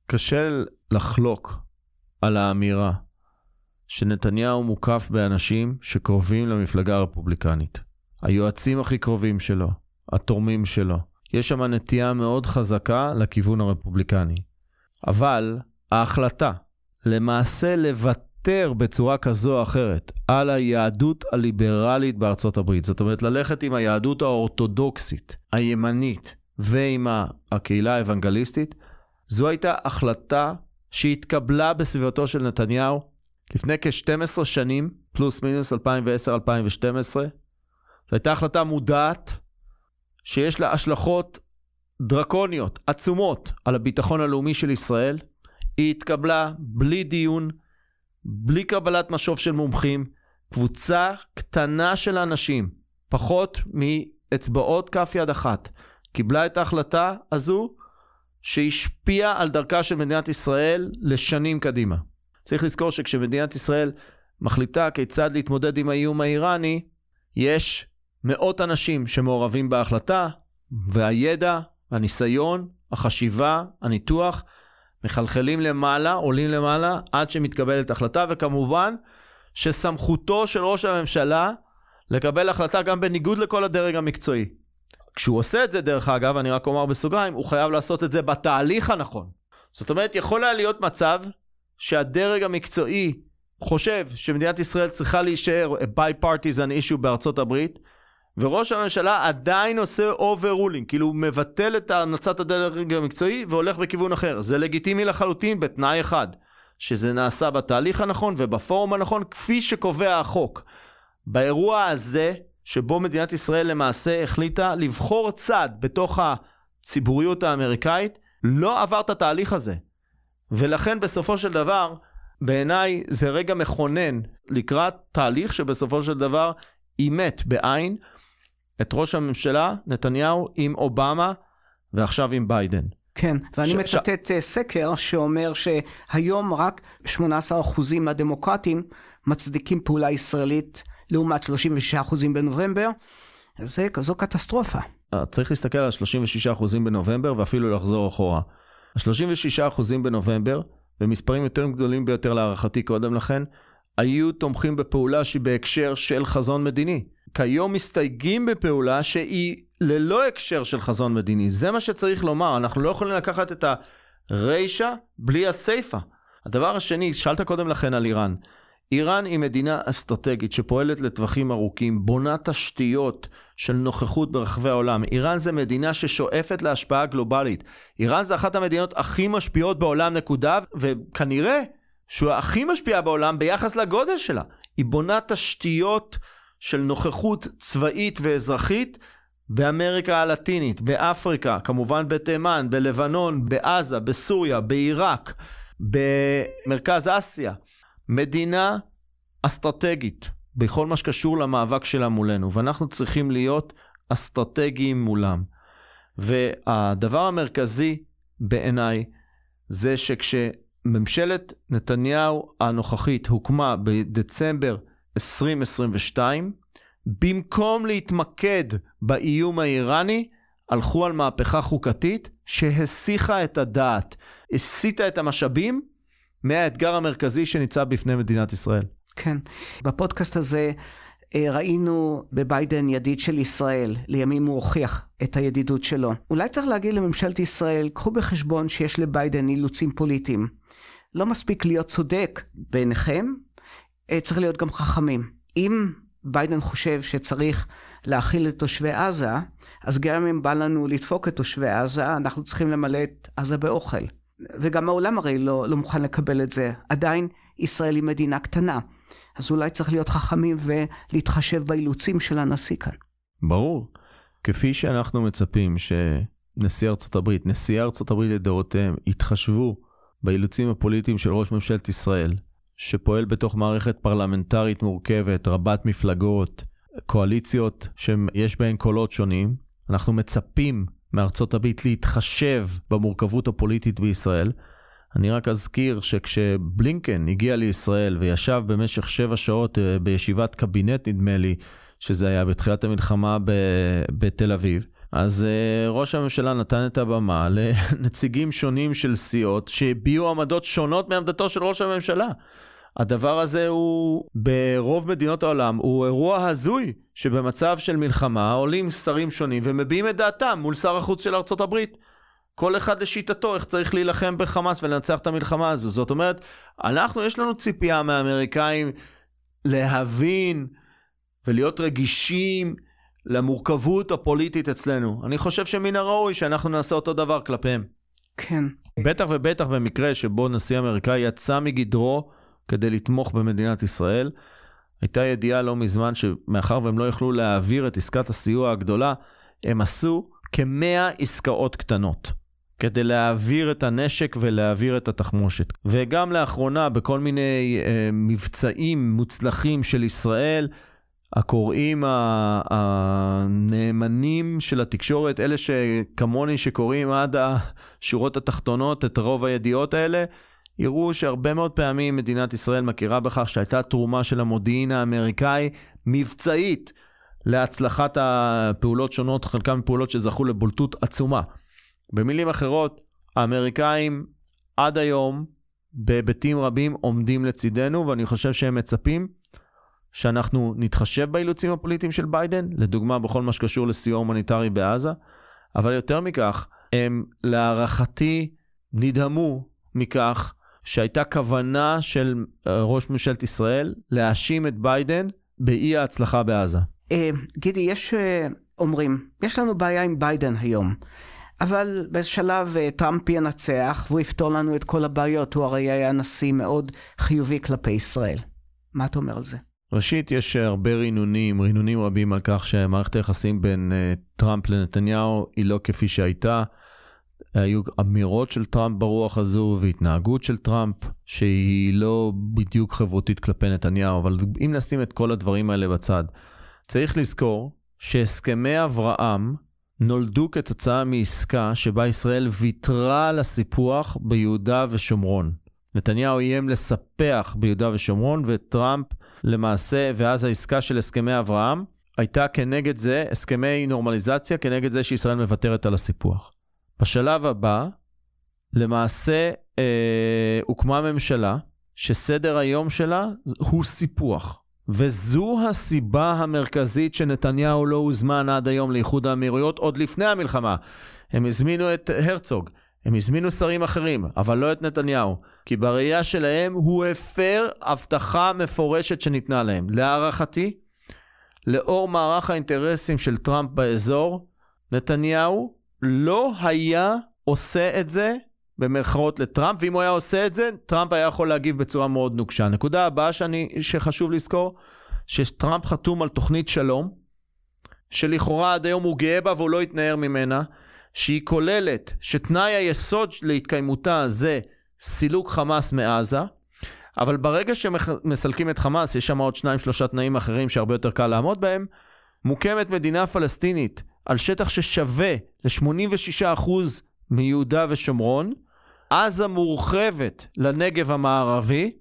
קשה לחלוק על האמירה שנתניהו מוקף באנשים שקרובים למפלגה הרפובליקנית. היועצים הכי קרובים שלו, התורמים שלו. יש שם נטייה מאוד חזקה לכיוון הרפובליקני. אבל ההחלטה למעשה לבטל לוותר בצורה כזו או אחרת על היהדות הליברלית בארצות הברית, זאת אומרת ללכת עם היהדות האורתודוקסית, הימנית ועם הקהילה האבנגליסטית, זו הייתה החלטה שהתקבלה בסביבתו של נתניהו לפני כ-12 שנים, פלוס מינוס 2010-2012. זו הייתה החלטה מודעת שיש לה השלכות דרקוניות, עצומות, על הביטחון הלאומי של ישראל. היא התקבלה בלי דיון, בלי קבלת משוב של מומחים, קבוצה קטנה של אנשים, פחות מאצבעות כף יד אחת, קיבלה את ההחלטה הזו שהשפיעה על דרכה של מדינת ישראל לשנים קדימה. צריך לזכור שכשמדינת ישראל מחליטה כיצד להתמודד עם האיום האיראני, יש מאות אנשים שמעורבים בהחלטה, והידע, הניסיון, החשיבה, הניתוח, מחלחלים למעלה, עולים למעלה, עד שמתקבלת החלטה, וכמובן שסמכותו של ראש הממשלה לקבל החלטה גם בניגוד לכל הדרג המקצועי. כשהוא עושה את זה, דרך אגב, אני רק אומר בסוגריים, הוא חייב לעשות את זה בתהליך הנכון. זאת אומרת, יכול להיות מצב שהדרג המקצועי חושב שמדינת ישראל צריכה להישאר a bipartisan issue בארצות הברית, וראש הממשלה עדיין עושה overruling, כאילו הוא מבטל את המלצת הדרג המקצועי והולך בכיוון אחר. זה לגיטימי לחלוטין בתנאי אחד, שזה נעשה בתהליך הנכון ובפורום הנכון, כפי שקובע החוק. באירוע הזה, שבו מדינת ישראל למעשה החליטה לבחור צד בתוך הציבוריות האמריקאית, לא עבר את התהליך הזה. ולכן בסופו של דבר, בעיניי זה רגע מכונן לקראת תהליך שבסופו של דבר אימת בעין את ראש הממשלה נתניהו עם אובמה ועכשיו עם ביידן. כן, ואני מצטט סקר שאומר שהיום רק 18% מהדמוקרטים מצדיקים פעולה ישראלית לעומת 36% בנובמבר. זו קטסטרופה. צריך להסתכל על 36% בנובמבר ואפילו לחזור אחורה. 36% בנובמבר, במספרים יותר גדולים ביותר להערכתי קודם לכן, היו תומכים בפעולה שהיא בהקשר של חזון מדיני. כיום מסתייגים בפעולה שהיא ללא הקשר של חזון מדיני. זה מה שצריך לומר. אנחנו לא יכולים לקחת את הריישה בלי הסייפה. הדבר השני, שאלת קודם לכן על איראן. איראן היא מדינה אסטרטגית שפועלת לטווחים ארוכים, בונה תשתיות של נוכחות ברחבי העולם. איראן זה מדינה ששואפת להשפעה גלובלית. איראן זה אחת המדינות הכי משפיעות בעולם נקודה, וכנראה שהוא הכי משפיע בעולם ביחס לגודל שלה. היא בונה תשתיות של נוכחות צבאית ואזרחית באמריקה הלטינית, באפריקה, כמובן בתימן, בלבנון, בעזה, בסוריה, בעיראק, במרכז אסיה. מדינה אסטרטגית בכל מה שקשור למאבק שלה מולנו, ואנחנו צריכים להיות אסטרטגיים מולם. והדבר המרכזי בעיניי זה שכשממשלת נתניהו הנוכחית הוקמה בדצמבר 2022, במקום להתמקד באיום האיראני, הלכו על מהפכה חוקתית שהסיחה את הדעת, הסיטה את המשאבים מהאתגר המרכזי שניצב בפני מדינת ישראל. כן, בפודקאסט הזה ראינו בביידן ידיד של ישראל, לימים הוא הוכיח את הידידות שלו. אולי צריך להגיד לממשלת ישראל, קחו בחשבון שיש לביידן אילוצים פוליטיים. לא מספיק להיות צודק בעיניכם, צריך להיות גם חכמים. אם ביידן חושב שצריך להכיל את תושבי עזה, אז גם אם בא לנו לדפוק את תושבי עזה, אנחנו צריכים למלא את עזה באוכל. וגם העולם הרי לא מוכן לקבל את זה. עדיין ישראל היא מדינה קטנה. אז אולי צריך להיות חכמים ולהתחשב באילוצים של הנשיא כאן. ברור. כפי שאנחנו מצפים שנשיא ארצות הברית, נשיאי ארצות הברית לדורותיהם, יתחשבו באילוצים הפוליטיים של ראש ממשלת ישראל, שפועל בתוך מערכת פרלמנטרית מורכבת, רבת מפלגות, קואליציות שיש בהן קולות שונים, אנחנו מצפים מארצות הברית להתחשב במורכבות הפוליטית בישראל. אני רק אזכיר שכשבלינקן הגיע לישראל וישב במשך 7 שעות בישיבת קבינט, נדמה לי שזה היה בתחילת המלחמה בתל אביב, אז ראש הממשלה נתן את הבמה לנציגים שונים של סיעות שהביעו עמדות שונות מעמדתו של ראש הממשלה. הדבר הזה הוא, ברוב מדינות העולם, הוא אירוע הזוי, שבמצב של מלחמה עולים שרים שונים ומביעים את דעתם מול שר החוץ של ארצות הברית. כל אחד לשיטתו, איך צריך להילחם בחמאס ולנצח את המלחמה הזו. זאת אומרת, יש לנו ציפייה מהאמריקאים להבין ולהיות רגישים למורכבות הפוליטית אצלנו. אני חושב שמן הראוי שאנחנו נעשה אותו דבר כלפיהם. כן. בטח ובטח במקרה שבו נשיא אמריקאי יצא מגדרו כדי לתמוך במדינת ישראל. הייתה ידיעה לא מזמן שמאחר והם לא יכלו להעביר את עסקת הסיוע הגדולה, הם עשו כ100 עסקאות קטנות כדי להעביר את הנשק ולהעביר את התחמושת. וגם לאחרונה בכל מיני מבצעים מוצלחים של ישראל, הקוראים הנאמנים של התקשורת, אלה שכמוני שקוראים עד השורות התחתונות את רוב הידיעות האלה, יראו שהרבה מאוד פעמים מדינת ישראל מכירה בכך שהייתה תרומה של המודיעין האמריקאי מבצעית להצלחת הפעולות שונות, חלקם פעולות שזכו לבולטות עצומה. במילים אחרות, האמריקאים עד היום בהיבטים רבים עומדים לצידנו, ואני חושב שהם מצפים שאנחנו נתחשב באילוצים הפוליטיים של ביידן, לדוגמה בכל מה שקשור לסיוע הומניטרי בעזה, אבל יותר מכך, הם להערכתי נדהמו מכך שהייתה כוונה של ראש ממשלת ישראל להאשים את ביידן באי ההצלחה בעזה. גידי, אומרים, יש לנו בעיה עם ביידן היום, אבל בשלב טראמפ ינצח והוא יפתור לנו את כל הבעיות, הוא הרי היה נשיא מאוד חיובי כלפי ישראל. מה אתה אומר על זה? ראשית, יש הרבה רינונים רבים על כך שמערכת היחסים בין טראמפ לנתניהו היא לא כפי שהייתה. היו אמירות של טראמפ ברוח הזו והתנהגות של טראמפ שהיא לא בדיוק חברותית כלפי נתניהו, אבל אם נשים את כל הדברים האלה בצד, צריך לזכור שהסכמי אברהם נולדו כתוצאה מעסקה שבה ישראל ויתרה על הסיפוח ביהודה ושומרון. נתניהו איים לספח ביהודה ושומרון, וטראמפ למעשה, ואז העסקה של הסכמי אברהם הייתה כנגד זה, הסכמי נורמליזציה כנגד זה שישראל מוותרת על הסיפוח. בשלב הבא, למעשה הוקמה ממשלה שסדר היום שלה הוא סיפוח. וזו הסיבה המרכזית שנתניהו לא הוזמן עד היום לאיחוד האמירויות עוד לפני המלחמה. הם הזמינו את הרצוג, הם הזמינו שרים אחרים, אבל לא את נתניהו, כי בראייה שלהם הוא הפר הבטחה מפורשת שניתנה להם. להערכתי, לאור מערך האינטרסים של טראמפ באזור, נתניהו לא היה עושה את זה במרכאות לטראמפ, ואם הוא היה עושה את זה, טראמפ היה יכול להגיב בצורה מאוד נוקשה. הנקודה הבאה שחשוב לזכור, שטראמפ חתום על תוכנית שלום, שלכאורה עד היום הוא גאה בה והוא לא יתנער ממנה, שהיא כוללת שתנאי היסוד להתקיימותה זה סילוק חמאס מעזה, אבל ברגע שמסלקים את חמאס, יש שם עוד 2-3 תנאים אחרים שהרבה יותר קל לעמוד בהם, מוקמת מדינה פלסטינית על שטח ששווה ל-86% מיהודה ושומרון, עזה מורחבת לנגב המערבי,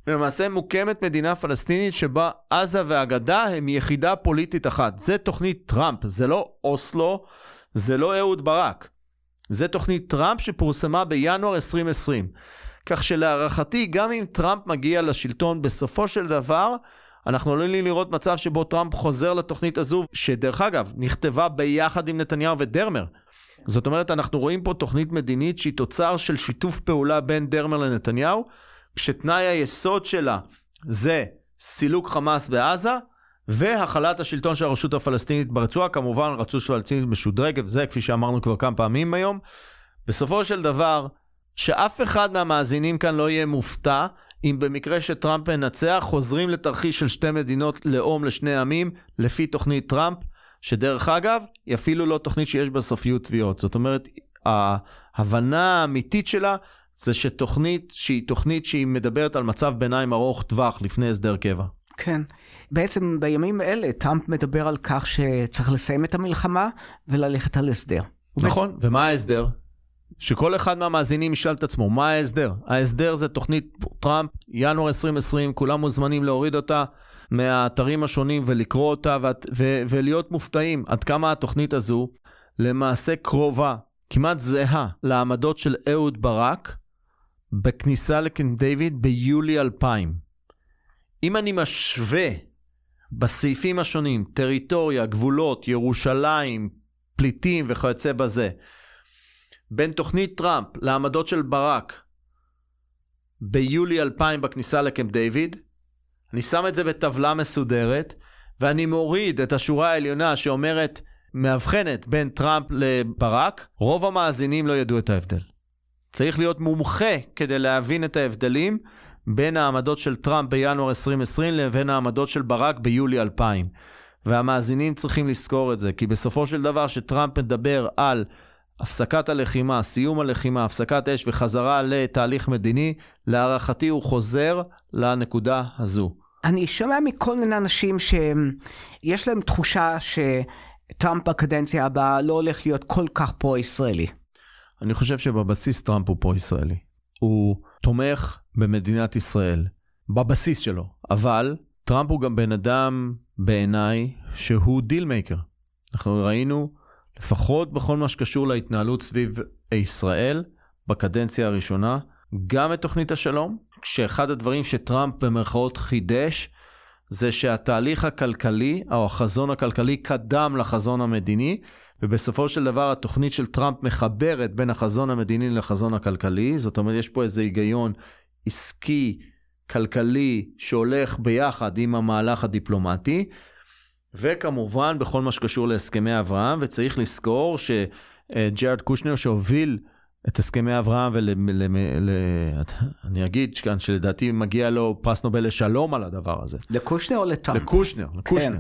ולמעשה מוקמת מדינה פלסטינית שבה עזה והגדה הם יחידה פוליטית אחת. זה תוכנית טראמפ, זה לא אוסלו, זה לא אהוד ברק. זה תוכנית טראמפ שפורסמה בינואר 2020. כך שלהערכתי, גם אם טראמפ מגיע לשלטון בסופו של דבר, אנחנו עלולים לראות מצב שבו טראמפ חוזר לתוכנית הזו, שדרך אגב, נכתבה ביחד עם נתניהו ודרמר. זאת אומרת, אנחנו רואים פה תוכנית מדינית שהיא תוצר של שיתוף פעולה בין דרמר לנתניהו, שתנאי היסוד שלה זה סילוק חמאס בעזה, והחלת השלטון של הרשות הפלסטינית ברצועה, כמובן רשות פלסטינית משודרגת, זה כפי שאמרנו כבר כמה פעמים היום. בסופו של דבר, שאף אחד מהמאזינים כאן לא יהיה מופתע, אם במקרה שטראמפ ינצח, חוזרים לתרחיש של 2 מדינות לאום לשני עמים, לפי תוכנית טראמפ, שדרך אגב, היא אפילו לא תוכנית שיש בה סופיות תביעות. זאת אומרת, ההבנה האמיתית שלה, זה שהיא תוכנית שהיא מדברת על מצב ביניים ארוך טווח לפני הסדר קבע. כן. בעצם בימים אלה, טראמפ מדבר על כך שצריך לסיים את המלחמה וללכת על הסדר. נכון, ומה ההסדר? שכל אחד מהמאזינים ישאל את עצמו, מה ההסדר? ההסדר זה תוכנית טראמפ, ינואר 2020, כולם מוזמנים להוריד אותה מהאתרים השונים ולקרוא אותה ולהיות מופתעים עד כמה התוכנית הזו למעשה קרובה, כמעט זהה לעמדות של אהוד ברק בכניסה לקמפ דיוויד ביולי 2000. אם אני משווה בסעיפים השונים, טריטוריה, גבולות, ירושלים, פליטים וכיוצא בזה, בין תוכנית טראמפ לעמדות של ברק ביולי 2000 בכניסה לקמפ דיוויד, אני שם את זה בטבלה מסודרת, ואני מוריד את השורה העליונה שאומרת, מאבחנת בין טראמפ לברק, רוב המאזינים לא ידעו את ההבדל. צריך להיות מומחה כדי להבין את ההבדלים בין העמדות של טראמפ בינואר 2020 לבין העמדות של ברק ביולי 2000. והמאזינים צריכים לזכור את זה, כי בסופו של דבר שטראמפ מדבר על הפסקת הלחימה, סיום הלחימה, הפסקת אש וחזרה לתהליך מדיני, להערכתי הוא חוזר לנקודה הזו. אני שומע מכל מיני אנשים שיש להם תחושה שטראמפ בקדנציה הבאה לא הולך להיות כל כך פרו-ישראלי. אני חושב שבבסיס טראמפ הוא פרו-ישראלי. הוא תומך במדינת ישראל, בבסיס שלו. אבל טראמפ הוא גם בן אדם בעיניי שהוא דיל מייקר. אנחנו ראינו לפחות בכל מה שקשור להתנהלות סביב ישראל בקדנציה הראשונה, גם את תוכנית השלום, כשאחד הדברים שטראמפ במרכאות חידש, זה שהתהליך הכלכלי, או החזון הכלכלי, קדם לחזון המדיני, ובסופו של דבר התוכנית של טראמפ מחברת בין החזון המדיני לחזון הכלכלי, זאת אומרת יש פה איזה היגיון עסקי, כלכלי, שהולך ביחד עם המהלך הדיפלומטי, וכמובן בכל מה שקשור להסכמי אברהם, וצריך לזכור שג'רד קושנר שהוביל את הסכמי אברהם, אני אגיד כאן שלדעתי מגיע לו פרס נובל לשלום על הדבר הזה. לקושנר או לטראמפ? לקושנר. כן.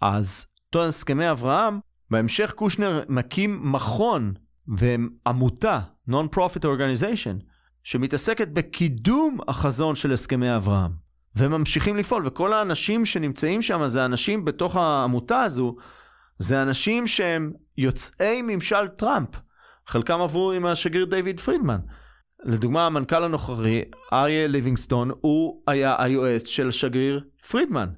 אז אותו הסכמי אברהם, בהמשך קושנר מקים מכון ועמותה, Non-Profit Organization, שמתעסקת בקידום החזון של הסכמי אברהם. וממשיכים לפעול, וכל האנשים שנמצאים שם, זה אנשים בתוך העמותה הזו, זה אנשים שהם יוצאי ממשל טראמפ. חלקם עברו עם השגריר דיוויד פרידמן. לדוגמה, המנכ"ל הנוכחי, אריה ליבינגסטון, הוא היה היועץ של שגריר פרידמן.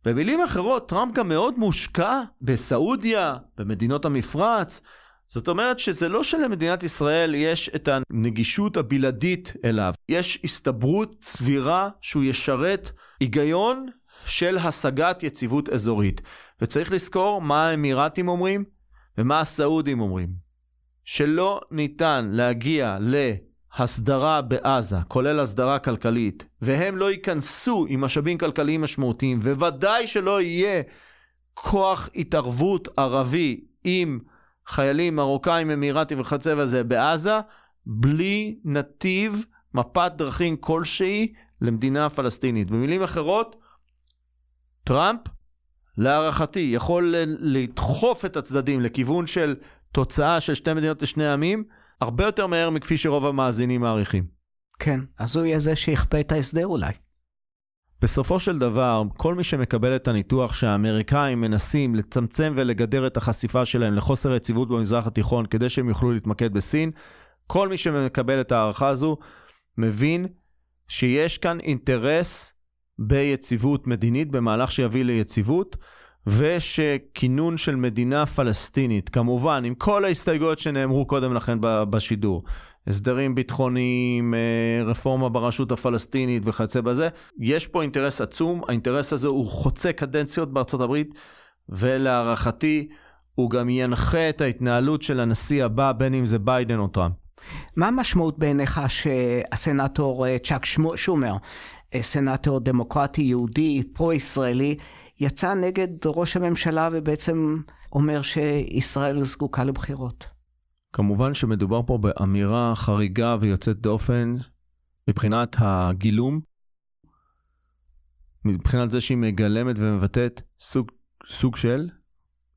במילים אחרות, טראמפ גם מאוד מושקע בסעודיה, במדינות המפרץ. זאת אומרת שזה לא שלמדינת ישראל יש את הנגישות הבלעדית אליו. יש הסתברות סבירה שהוא ישרת היגיון של השגת יציבות אזורית. וצריך לזכור מה האמירתים אומרים ומה הסעודים אומרים. שלא ניתן להגיע להסדרה בעזה, כולל הסדרה כלכלית, והם לא ייכנסו עם משאבים כלכליים משמעותיים, וודאי שלא יהיה כוח התערבות ערבי עם חיילים מרוקאים, אמירתים וכיוצא בזה בעזה, בלי נתיב מפת דרכים כלשהי למדינה פלסטינית. במילים אחרות, טראמפ, להערכתי, יכול לדחוף את הצדדים לכיוון של תוצאה של שתי מדינות לשני עמים, הרבה יותר מהר מכפי שרוב המאזינים מעריכים. כן, אז הוא יהיה זה שיכפה את ההסדר אולי. בסופו של דבר, כל מי שמקבל את הניתוח שהאמריקאים מנסים לצמצם ולגדר את החשיפה שלהם לחוסר יציבות במזרח התיכון כדי שהם יוכלו להתמקד בסין, כל מי שמקבל את הערכה הזו מבין שיש כאן אינטרס ביציבות מדינית, במהלך שיביא ליציבות, ושכינון של מדינה פלסטינית, כמובן, עם כל ההסתייגויות שנאמרו קודם לכן בשידור, הסדרים ביטחוניים, רפורמה ברשות הפלסטינית וכיוצא בזה, יש פה אינטרס עצום, האינטרס הזה הוא חוצה קדנציות בארצות הברית, ולהערכתי הוא גם ינחה את ההתנהלות של הנשיא הבא, בין אם זה ביידן או טראמפ. מה המשמעות בעיניך שהסנאטור צ'אק שומר, סנאטור דמוקרטי יהודי פרו-ישראלי, יצא נגד ראש הממשלה ובעצם אומר שישראל זקוקה לבחירות? כמובן שמדובר פה באמירה חריגה ויוצאת דופן מבחינת הגילום, מבחינת זה שהיא מגלמת ומבטאת סוג של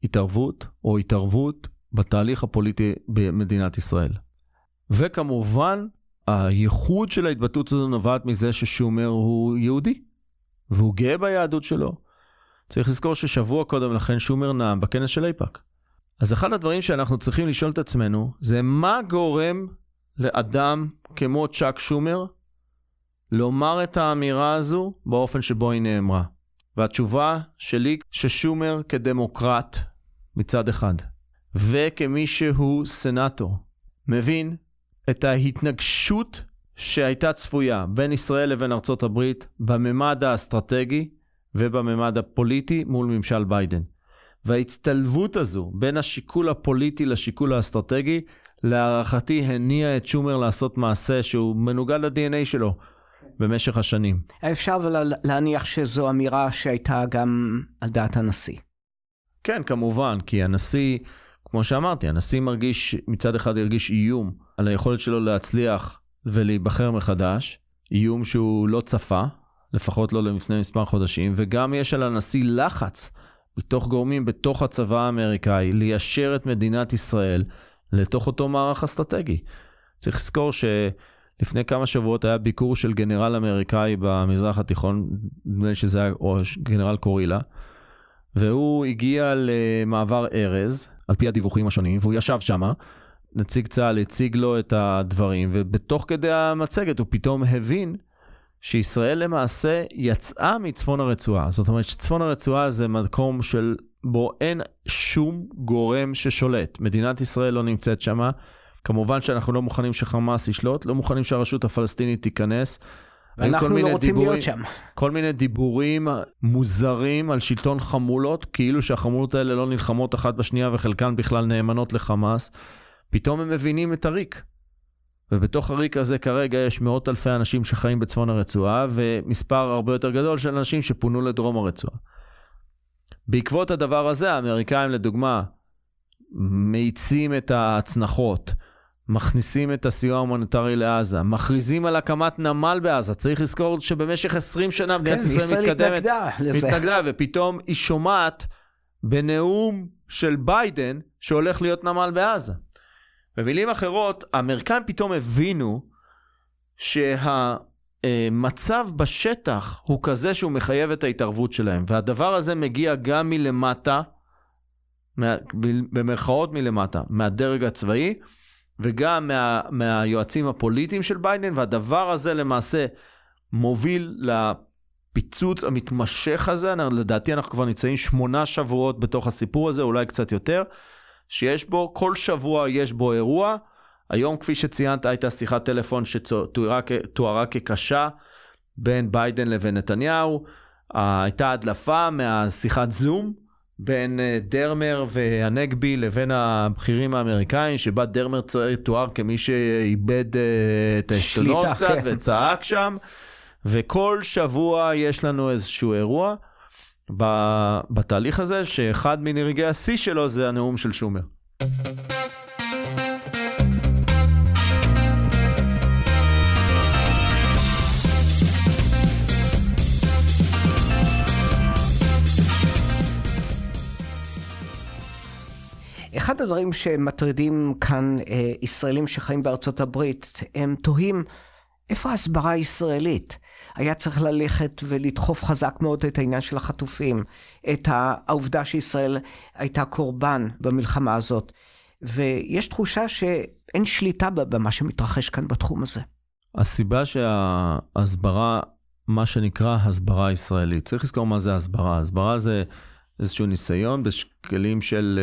התערבות או התערבות בתהליך הפוליטי במדינת ישראל. וכמובן הייחוד של ההתבטאות הזו נובעת מזה ששומר הוא יהודי והוא גאה ביהדות שלו. צריך לזכור ששבוע קודם לכן שומר נאם בכנס של איפא"ק. אז אחד הדברים שאנחנו צריכים לשאול את עצמנו, זה מה גורם לאדם כמו צ'אק שומר לומר את האמירה הזו באופן שבו היא נאמרה. והתשובה שלי ששומר כדמוקרט מצד אחד, וכמי שהוא סנאטור, מבין את ההתנגשות שהייתה צפויה בין ישראל לבין ארצות הברית בממד האסטרטגי ובממד הפוליטי מול ממשל ביידן. וההצטלבות הזו בין השיקול הפוליטי לשיקול האסטרטגי, להערכתי הניע את שומר לעשות מעשה שהוא מנוגד ל-DNA שלו במשך השנים. אפשר להניח שזו אמירה שהייתה גם על דעת הנשיא. כן, כמובן, כי הנשיא, כמו שאמרתי, הנשיא מרגיש, מצד אחד הרגיש איום על היכולת שלו להצליח ולהיבחר מחדש, איום שהוא לא צפה, לפחות לא לפני מספר חודשים, וגם יש על הנשיא לחץ בתוך גורמים בתוך הצבא האמריקאי, ליישר את מדינת ישראל לתוך אותו מערך אסטרטגי. צריך לזכור שלפני כמה שבועות היה ביקור של גנרל אמריקאי במזרח התיכון, נדמה לי שזה היה גנרל קורילה, והוא הגיע למעבר ארז, על פי הדיווחים השונים, והוא ישב שם, נציג צה"ל הציג לו את הדברים, ובתוך כדי המצגת הוא פתאום הבין שישראל למעשה יצאה מצפון הרצועה. זאת אומרת שצפון הרצועה זה מקום בו אין שום גורם ששולט. מדינת ישראל לא נמצאת שם. כמובן שאנחנו לא מוכנים שחמאס ישלוט, לא מוכנים שהרשות הפלסטינית תיכנס. אנחנו לא רוצים להיות שם. כל מיני דיבורים מוזרים על שלטון חמולות, כאילו שהחמולות האלה לא נלחמות אחת בשנייה וחלקן בכלל נאמנות לחמאס. פתאום הם מבינים את הריק. ובתוך הריק הזה כרגע יש מאות אלפי אנשים שחיים בצפון הרצועה, ומספר הרבה יותר גדול של אנשים שפונו לדרום הרצועה. בעקבות הדבר הזה, האמריקאים לדוגמה, מאיצים את ההצנחות, מכניסים את הסיוע ההומניטרי לעזה, מכריזים על הקמת נמל בעזה. צריך לזכור שבמשך 20 שנה מדינת ישראל מתנגדה, ופתאום היא שומעת בנאום של ביידן שהולך להיות נמל בעזה. במילים אחרות, האמריקאים פתאום הבינו שהמצב בשטח הוא כזה שהוא מחייב את ההתערבות שלהם, והדבר הזה מגיע גם מלמטה, במרכאות מלמטה, מהדרג הצבאי, וגם מהיועצים הפוליטיים של ביידן, והדבר הזה למעשה מוביל לפיצוץ המתמשך הזה. לדעתי אנחנו כבר נמצאים 8 שבועות בתוך הסיפור הזה, אולי קצת יותר, שיש בו, כל שבוע יש בו אירוע. היום, כפי שציינת, הייתה שיחת טלפון שתוארה כקשה בין ביידן לבין נתניהו. הייתה הדלפה מהשיחת זום בין דרמר והנגבי לבין הבכירים האמריקאים, שבה דרמר תואר כמי שאיבד את השליטה קצת וצעק שם. וכל שבוע יש לנו איזשהו אירוע בתהליך הזה, שאחד מנרגעי השיא שלו זה הנאום של שומר. אחד הדברים שמטרידים כאן ישראלים שחיים בארצות הברית, הם תוהים איפה ההסברה הישראלית? היה צריך ללכת ולדחוף חזק מאוד את העניין של החטופים, את העובדה שישראל הייתה קורבן במלחמה הזאת, ויש תחושה שאין שליטה במה שמתרחש כאן בתחום הזה. הסיבה שההסברה, מה שנקרא הסברה ישראלית, צריך לזכור מה זה הסברה. הסברה זה איזשהו ניסיון בשקלים של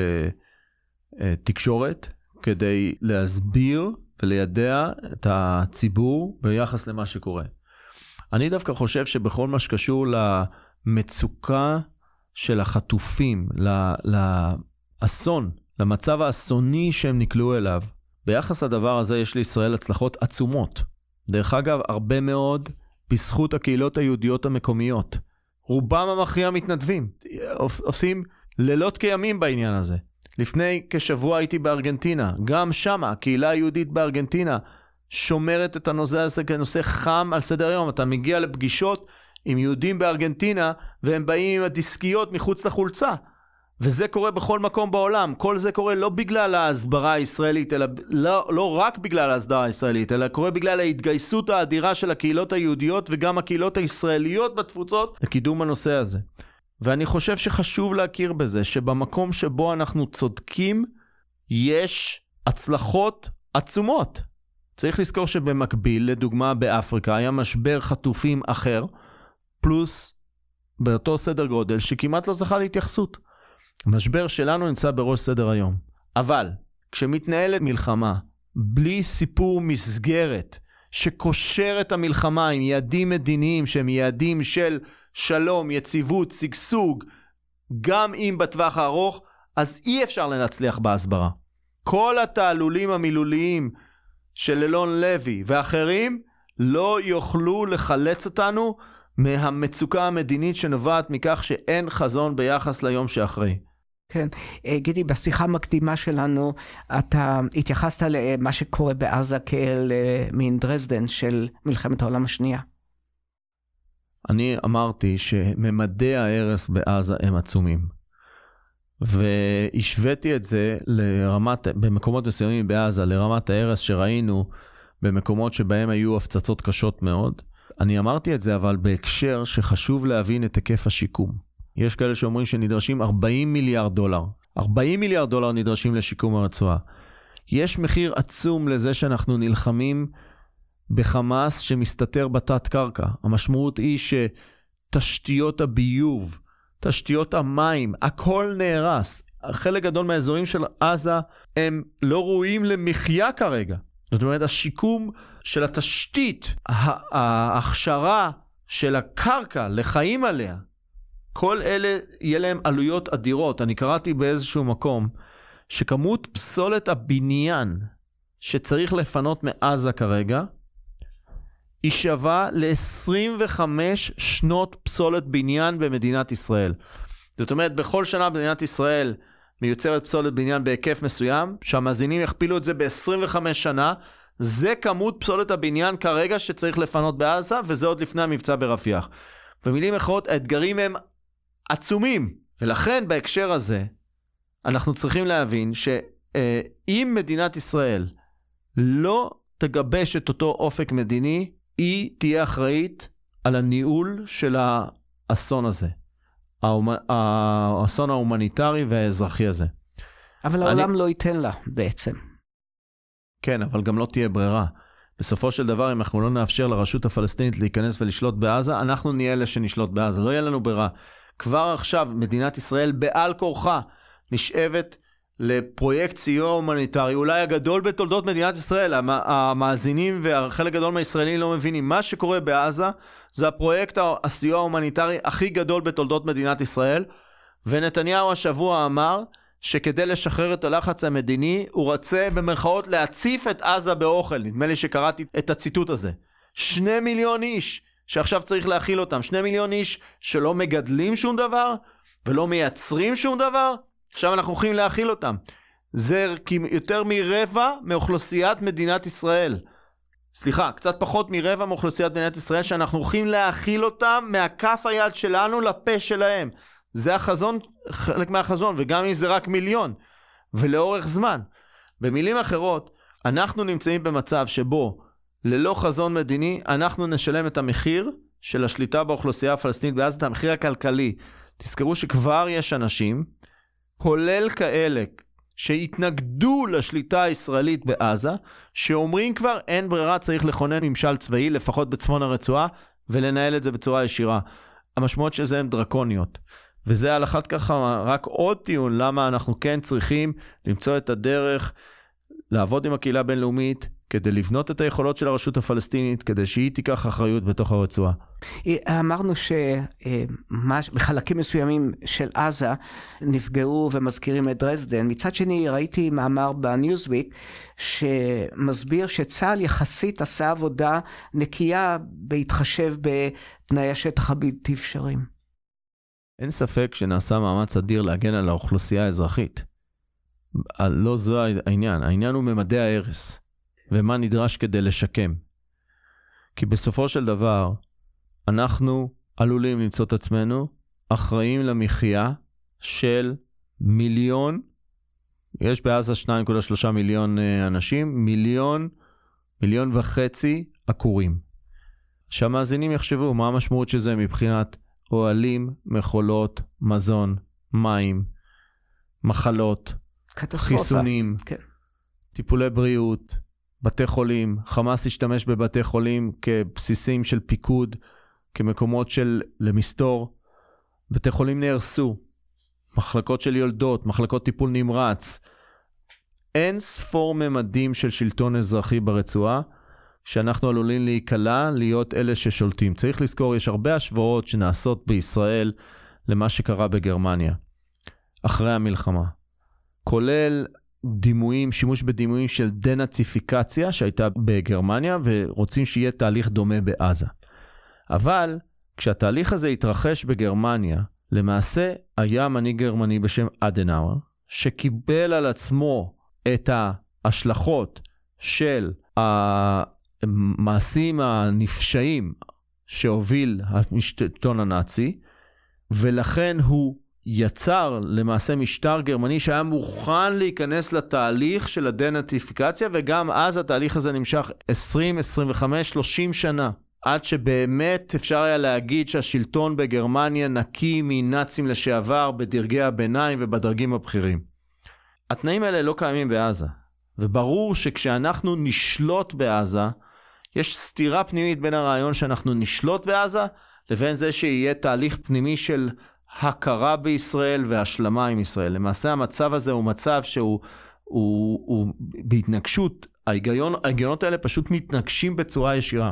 תקשורת, כדי להסביר וליידע את הציבור ביחס למה שקורה. אני דווקא חושב שבכל מה שקשור למצוקה של החטופים, לאסון, למצב האסוני שהם נקלעו אליו, ביחס לדבר הזה יש לישראל הצלחות עצומות. דרך אגב, הרבה מאוד בזכות הקהילות היהודיות המקומיות. רובם המכריע מתנדבים, עושים לילות כימים בעניין הזה. לפני כשבוע הייתי בארגנטינה, גם שם הקהילה היהודית בארגנטינה שומרת את הנושא הזה כנושא חם על סדר היום. אתה מגיע לפגישות עם יהודים בארגנטינה והם באים עם הדיסקיות מחוץ לחולצה, וזה קורה בכל מקום בעולם. כל זה קורה לא בגלל ההסברה הישראלית, אלא לא רק בגלל ההסברה הישראלית, אלא קורה בגלל ההתגייסות האדירה של הקהילות היהודיות וגם הקהילות הישראליות בתפוצות לקידום הנושא הזה. ואני חושב שחשוב להכיר בזה, שבמקום שבו אנחנו צודקים, יש הצלחות עצומות. צריך לזכור שבמקביל, לדוגמה באפריקה, היה משבר חטופים אחר, פלוס באותו סדר גודל, שכמעט לא זכה להתייחסות. המשבר שלנו נמצא בראש סדר היום. אבל, כשמתנהלת מלחמה, בלי סיפור מסגרת, שקושר את המלחמה עם יעדים מדיניים, שהם יעדים של שלום, יציבות, סגסוג, גם אם בטווח הארוך, אז אי אפשר להצליח בהסברה. כל התעלולים המילוליים של אלון לוי ואחרים לא יוכלו לחלץ אותנו מהמצוקה המדינית שנובעת מכך שאין חזון ביחס ליום שאחרי. כן, גידי, בשיחה המקדימה שלנו, אתה התייחסת למה שקורה בעזה כאל מין דרזדן של מלחמת העולם השנייה. אני אמרתי שממדי ההרס בעזה הם עצומים. והשוויתי את זה במקומות מסוימים בעזה, לרמת ההרס שראינו במקומות שבהם היו הפצצות קשות מאוד. אני אמרתי את זה, אבל בהקשר שחשוב להבין את היקף השיקום. יש כאלה שאומרים שנדרשים 40 מיליארד דולר. 40 מיליארד דולר נדרשים לשיקום הרצועה. יש מחיר עצום לזה שאנחנו נלחמים בחמאס שמסתתר בתת קרקע. המשמעות היא שתשתיות הביוב, תשתיות המים, הכל נהרס. חלק גדול מהאזורים של עזה הם לא ראויים למחיה כרגע. זאת אומרת, השיקום של התשתית, ההכשרה של הקרקע לחיים עליה, כל אלה יהיה להם עלויות אדירות. אני קראתי באיזשהו מקום שכמות פסולת הבניין שצריך לפנות מעזה כרגע, היא שווה ל-25 שנות פסולת בניין במדינת ישראל. זאת אומרת, בכל שנה במדינת ישראל מיוצרת פסולת בניין בהיקף מסוים, שהמאזינים יכפילו את זה ב-25 שנה, זה כמות פסולת הבניין כרגע שצריך לפנות בעזה, וזה עוד לפני המבצע ברפיח. במילים אחרות, האתגרים הם עצומים, ולכן בהקשר הזה, אנחנו צריכים להבין שאם מדינת ישראל לא תגבש את אותו אופק מדיני, היא תהיה אחראית על הניהול של האסון הזה. האסון ההומניטרי והאזרחי הזה. אבל העולם לא ייתן לה בעצם. כן, אבל גם לא תהיה ברירה. בסופו של דבר, אם אנחנו לא נאפשר לרשות הפלסטינית להיכנס ולשלוט בעזה, אנחנו נהיה אלה שנשלוט בעזה. לא יהיה לנו ברירה. כבר עכשיו מדינת ישראל בעל כורחה נשאבת לפרויקט סיוע הומניטרי, אולי הגדול בתולדות מדינת ישראל. המאזינים והחלק גדול מהישראלים לא מבינים. מה שקורה בעזה זה הפרויקט הסיוע ההומניטרי הכי גדול בתולדות מדינת ישראל, ונתניהו השבוע אמר שכדי לשחרר את הלחץ המדיני, הוא רצה במרכאות להציף את עזה באוכל. נדמה לי שקראתי את הציטוט הזה. 2 מיליון איש שעכשיו צריך להכיל אותם. 2 מיליון איש שלא מגדלים שום דבר ולא מייצרים שום דבר. עכשיו אנחנו הולכים להכיל אותם. זה יותר מרבע מאוכלוסיית מדינת ישראל. סליחה, קצת פחות מרבע מאוכלוסיית מדינת ישראל, שאנחנו הולכים להכיל אותם מהכף היד שלנו לפה שלהם. זה החזון, חלק מהחזון, וגם אם זה רק 1 מיליון, ולאורך זמן. במילים אחרות, אנחנו נמצאים במצב שבו, ללא חזון מדיני, אנחנו נשלם את המחיר של השליטה באוכלוסייה הפלסטינית בעזה, את המחיר הכלכלי. תזכרו שכבר יש אנשים, כולל כאלה שהתנגדו לשליטה הישראלית בעזה, שאומרים כבר אין ברירה, צריך לכונן ממשל צבאי, לפחות בצפון הרצועה, ולנהל את זה בצורה ישירה. המשמעות שזה הן דרקוניות. וזה על אחת ככה רק עוד טיעון למה אנחנו כן צריכים למצוא את הדרך לעבוד עם הקהילה הבינלאומית, כדי לבנות את היכולות של הרשות הפלסטינית, כדי שהיא תיקח אחריות בתוך הרצועה. אמרנו שבחלקים מסוימים של עזה נפגעו ומזכירים את דרזדן. מצד שני ראיתי מאמר בניוזוויק שמסביר שצה"ל יחסית עשה עבודה נקייה בהתחשב בתנאי השטח הבלתי אפשריים. אין ספק שנעשה מאמץ אדיר להגן על האוכלוסייה האזרחית. לא זה העניין. העניין הוא ממדי ההרס. ומה נדרש כדי לשקם. כי בסופו של דבר, אנחנו עלולים למצוא את עצמנו, אחראים למחיה של 1 מיליון, יש בעזה 2.3 מיליון אנשים, 1.5 מיליון עקורים. שהמאזינים יחשבו מה המשמעות של זה מבחינת אוהלים, מחולות, מזון, מים, מחלות, חיסונים, כן. טיפולי בריאות, בתי חולים. חמאס השתמש בבתי חולים כבסיסים של פיקוד, כמקומות של למסתור. בתי חולים נהרסו, מחלקות של יולדות, מחלקות טיפול נמרץ. אין ספור ממדים של שלטון אזרחי ברצועה, שאנחנו עלולים להיקלה להיות אלה ששולטים. צריך לזכור, יש הרבה השוואות שנעשות בישראל למה שקרה בגרמניה, אחרי המלחמה. כולל שימוש בדימויים של דנאציפיקציה שהייתה בגרמניה, ורוצים שיהיה תהליך דומה בעזה. אבל כשהתהליך הזה התרחש בגרמניה, למעשה היה מנהיג גרמני בשם אדנאואר, שקיבל על עצמו את ההשלכות של המעשים הנפשעים שהוביל השלטון הנאצי, ולכן הוא יצר למעשה משטר גרמני שהיה מוכן להיכנס לתהליך של הדנאציפיקציה, וגם אז התהליך הזה נמשך 20, 25, 30 שנה. עד שבאמת אפשר היה להגיד שהשלטון בגרמניה נקי מנאצים לשעבר בדרגי הביניים ובדרגים הבכירים. התנאים האלה לא קיימים בעזה, וברור שכשאנחנו נשלוט בעזה, יש סתירה פנימית בין הרעיון שאנחנו נשלוט בעזה, לבין זה שיהיה תהליך פנימי של הכרה בישראל והשלמה עם ישראל. למעשה המצב הזה הוא מצב שהוא בהתנגשות, ההיגיונות האלה פשוט מתנגשים בצורה ישירה.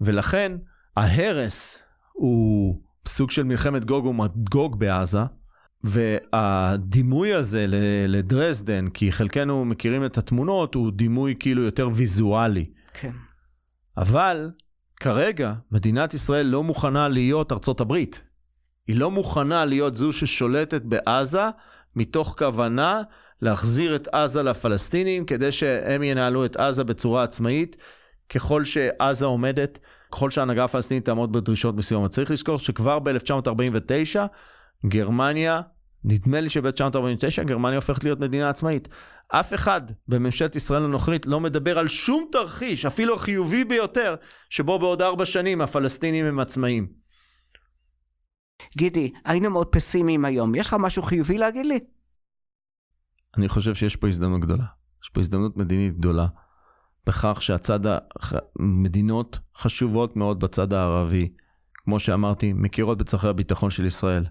ולכן ההרס הוא סוג של מלחמת גוג ומגוג בעזה, והדימוי הזה לדרזדן, כי חלקנו מכירים את התמונות, הוא דימוי כאילו יותר ויזואלי. כן. אבל כרגע מדינת ישראל לא מוכנה להיות ארצות הברית. היא לא מוכנה להיות זו ששולטת בעזה, מתוך כוונה להחזיר את עזה לפלסטינים, כדי שהם ינהלו את עזה בצורה עצמאית, ככל שעזה עומדת, ככל שההנהגה הפלסטינית תעמוד בדרישות מסוימות. צריך לזכור שכבר ב-1949, גרמניה, נדמה לי שב-1949, גרמניה הופכת להיות מדינה עצמאית. אף אחד בממשלת ישראל הנוכחית לא מדבר על שום תרחיש, אפילו החיובי ביותר, שבו בעוד 4 שנים הפלסטינים הם עצמאים. גידי, היינו מאוד פסימיים היום. יש לך משהו חיובי להגיד לי? אני חושב שיש פה הזדמנות גדולה. יש פה הזדמנות מדינית גדולה. בכך מדינות חשובות מאוד בצד הערבי, כמו שאמרתי, מכירות בצרכי הביטחון של ישראל.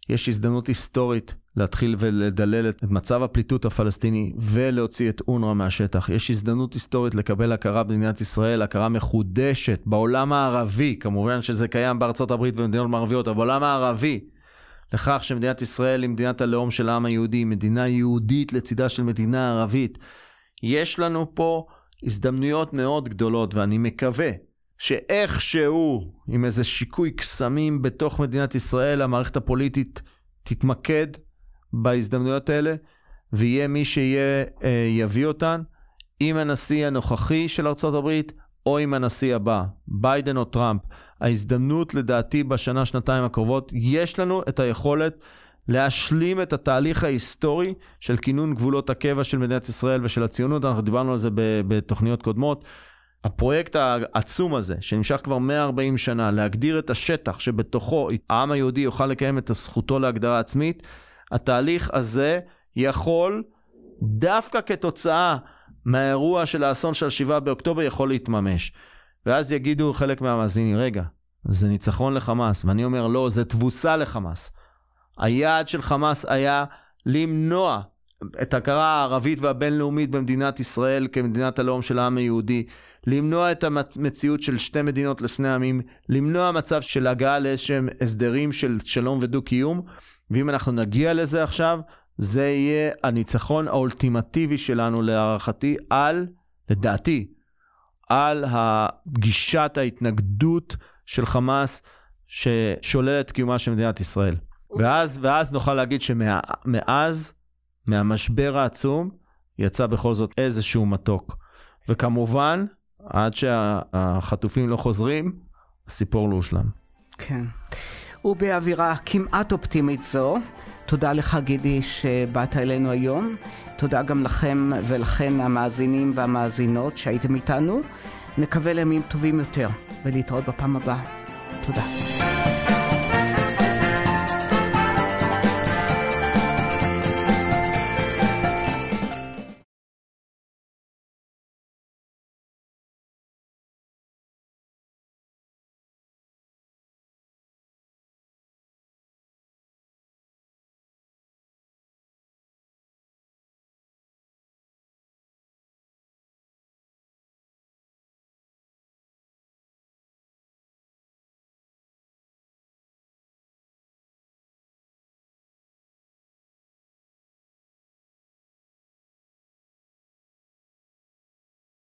יש הזדמנות היסטורית להתחיל ולדלל את מצב הפליטות הפלסטיני ולהוציא את אונר"א מהשטח. יש הזדמנות היסטורית לקבל הכרה במדינת ישראל, הכרה מחודשת בעולם הערבי, כמובן שזה קיים בארצות הברית ובמדינות מערביות, אבל בעולם הערבי, לכך שמדינת ישראל היא מדינת הלאום של העם היהודי, מדינה יהודית לצידה של מדינה ערבית. יש לנו פה הזדמנויות מאוד גדולות, ואני מקווה שאיכשהו עם איזה שיקוי קסמים בתוך מדינת ישראל, המערכת הפוליטית תתמקד בהזדמנויות האלה, ויהיה מי יביא אותן, עם הנשיא הנוכחי של ארצות הברית, או עם הנשיא הבא, ביידן או טראמפ. ההזדמנות לדעתי בשנה, שנתיים הקרובות, יש לנו את היכולת להשלים את התהליך ההיסטורי של כינון גבולות הקבע של מדינת ישראל ושל הציונות. אנחנו דיברנו על זה בתוכניות קודמות. הפרויקט העצום הזה, שנמשך כבר 140 שנה, להגדיר את השטח שבתוכו העם היהודי יוכל לקיים את זכותו להגדרה עצמית, התהליך הזה יכול, דווקא כתוצאה מהאירוע של האסון של 7 באוקטובר, יכול להתממש. ואז יגידו חלק מהמאזינים, רגע, זה ניצחון לחמאס. ואני אומר, לא, זה תבוסה לחמאס. היעד של חמאס היה למנוע את ההכרה הערבית והבינלאומית במדינת ישראל כמדינת הלאום של העם היהודי, למנוע את המציאות של 2 מדינות לשני עמים, למנוע מצב של הגעה לאיזשהם הסדרים של שלום ודו-קיום, ואם אנחנו נגיע לזה עכשיו, זה יהיה הניצחון האולטימטיבי שלנו להערכתי לדעתי, על גישת ההתנגדות של חמאס ששוללת קיומה של מדינת ישראל. ואז נוכל להגיד שמאז, מהמשבר העצום, יצא בכל זאת איזשהו מתוק. וכמובן, עד שהחטופים לא חוזרים, הסיפור לא הושלם. כן. ובאווירה כמעט אופטימית זו, תודה לך גידי שבאת אלינו היום. תודה גם לכם ולכן המאזינים והמאזינות שהייתם איתנו. נקווה לימים טובים יותר ולהתראות בפעם הבאה. תודה.